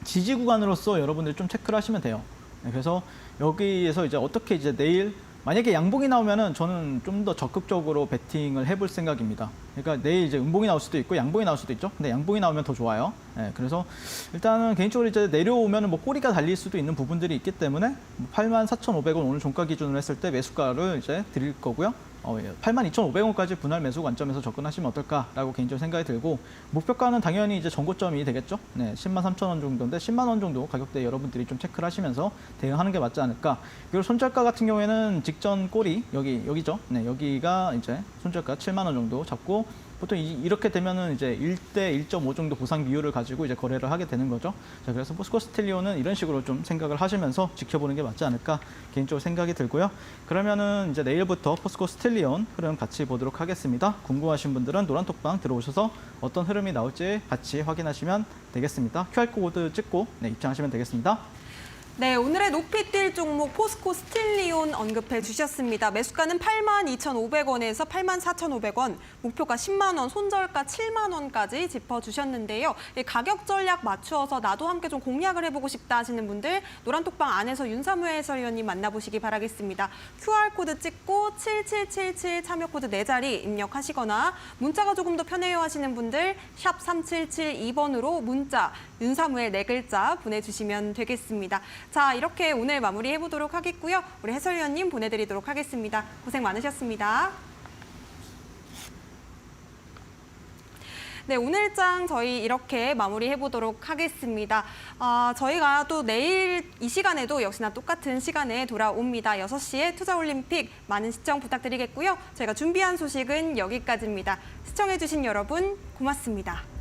지지 구간으로서 여러분들이 좀 체크를 하시면 돼요. 네, 그래서 여기에서 이제 어떻게 이제 내일 만약에 양봉이 나오면은 저는 좀 더 적극적으로 베팅을 해볼 생각입니다. 그러니까 내일 이제 음봉이 나올 수도 있고 양봉이 나올 수도 있죠. 근데 양봉이 나오면 더 좋아요. 네, 그래서 일단은 개인적으로 이제 내려오면은 뭐 꼬리가 달릴 수도 있는 부분들이 있기 때문에 84,500원 오늘 종가 기준으로 했을 때 매수가를 이제 드릴 거고요. 82,500원까지 분할 매수 관점에서 접근하시면 어떨까라고 개인적으로 생각이 들고, 목표가는 당연히 이제 전고점이 되겠죠. 네, 103,000원 정도인데 10만 원 정도 가격대 여러분들이 좀 체크를 하시면서 대응하는 게 맞지 않을까. 그리고 손절가 같은 경우에는 직전 꼬리 여기죠. 네, 여기가 이제 손절가 7만 원 정도 잡고, 보통 이렇게 되면은 이제 1대 1.5 정도 보상 비율을 가지고 이제 거래를 하게 되는 거죠. 자, 그래서 포스코 스틸리온은 이런 식으로 좀 생각을 하시면서 지켜보는 게 맞지 않을까 개인적으로 생각이 들고요. 그러면은 이제 내일부터 포스코 스틸리온 흐름 같이 보도록 하겠습니다. 궁금하신 분들은 노란톡방 들어오셔서 어떤 흐름이 나올지 같이 확인하시면 되겠습니다. QR코드 찍고 입장하시면 되겠습니다. 네, 오늘의 높이 뛸 종목 포스코 스틸리온 언급해 주셨습니다. 매수가는 82,500원에서 84,500원, 목표가 10만 원, 손절가 7만 원까지 짚어주셨는데요. 가격 전략 맞추어서 나도 함께 좀 공략을 해보고 싶다 하시는 분들 노란톡방 안에서 윤사무 해설위원님 만나보시기 바라겠습니다. QR코드 찍고 7777 참여코드 4자리 입력하시거나 문자가 조금 더 편해요 하시는 분들 샵 3772번으로 문자 윤사무의 4글자 보내주시면 되겠습니다. 자, 이렇게 오늘 마무리해보도록 하겠고요. 우리 해설위원님 보내드리도록 하겠습니다. 고생 많으셨습니다. 네, 오늘장 저희 이렇게 마무리해보도록 하겠습니다. 저희가 또 내일 이 시간에도 역시나 똑같은 시간에 돌아옵니다. 6시에 투자올림픽 많은 시청 부탁드리겠고요. 저희가 준비한 소식은 여기까지입니다. 시청해주신 여러분 고맙습니다.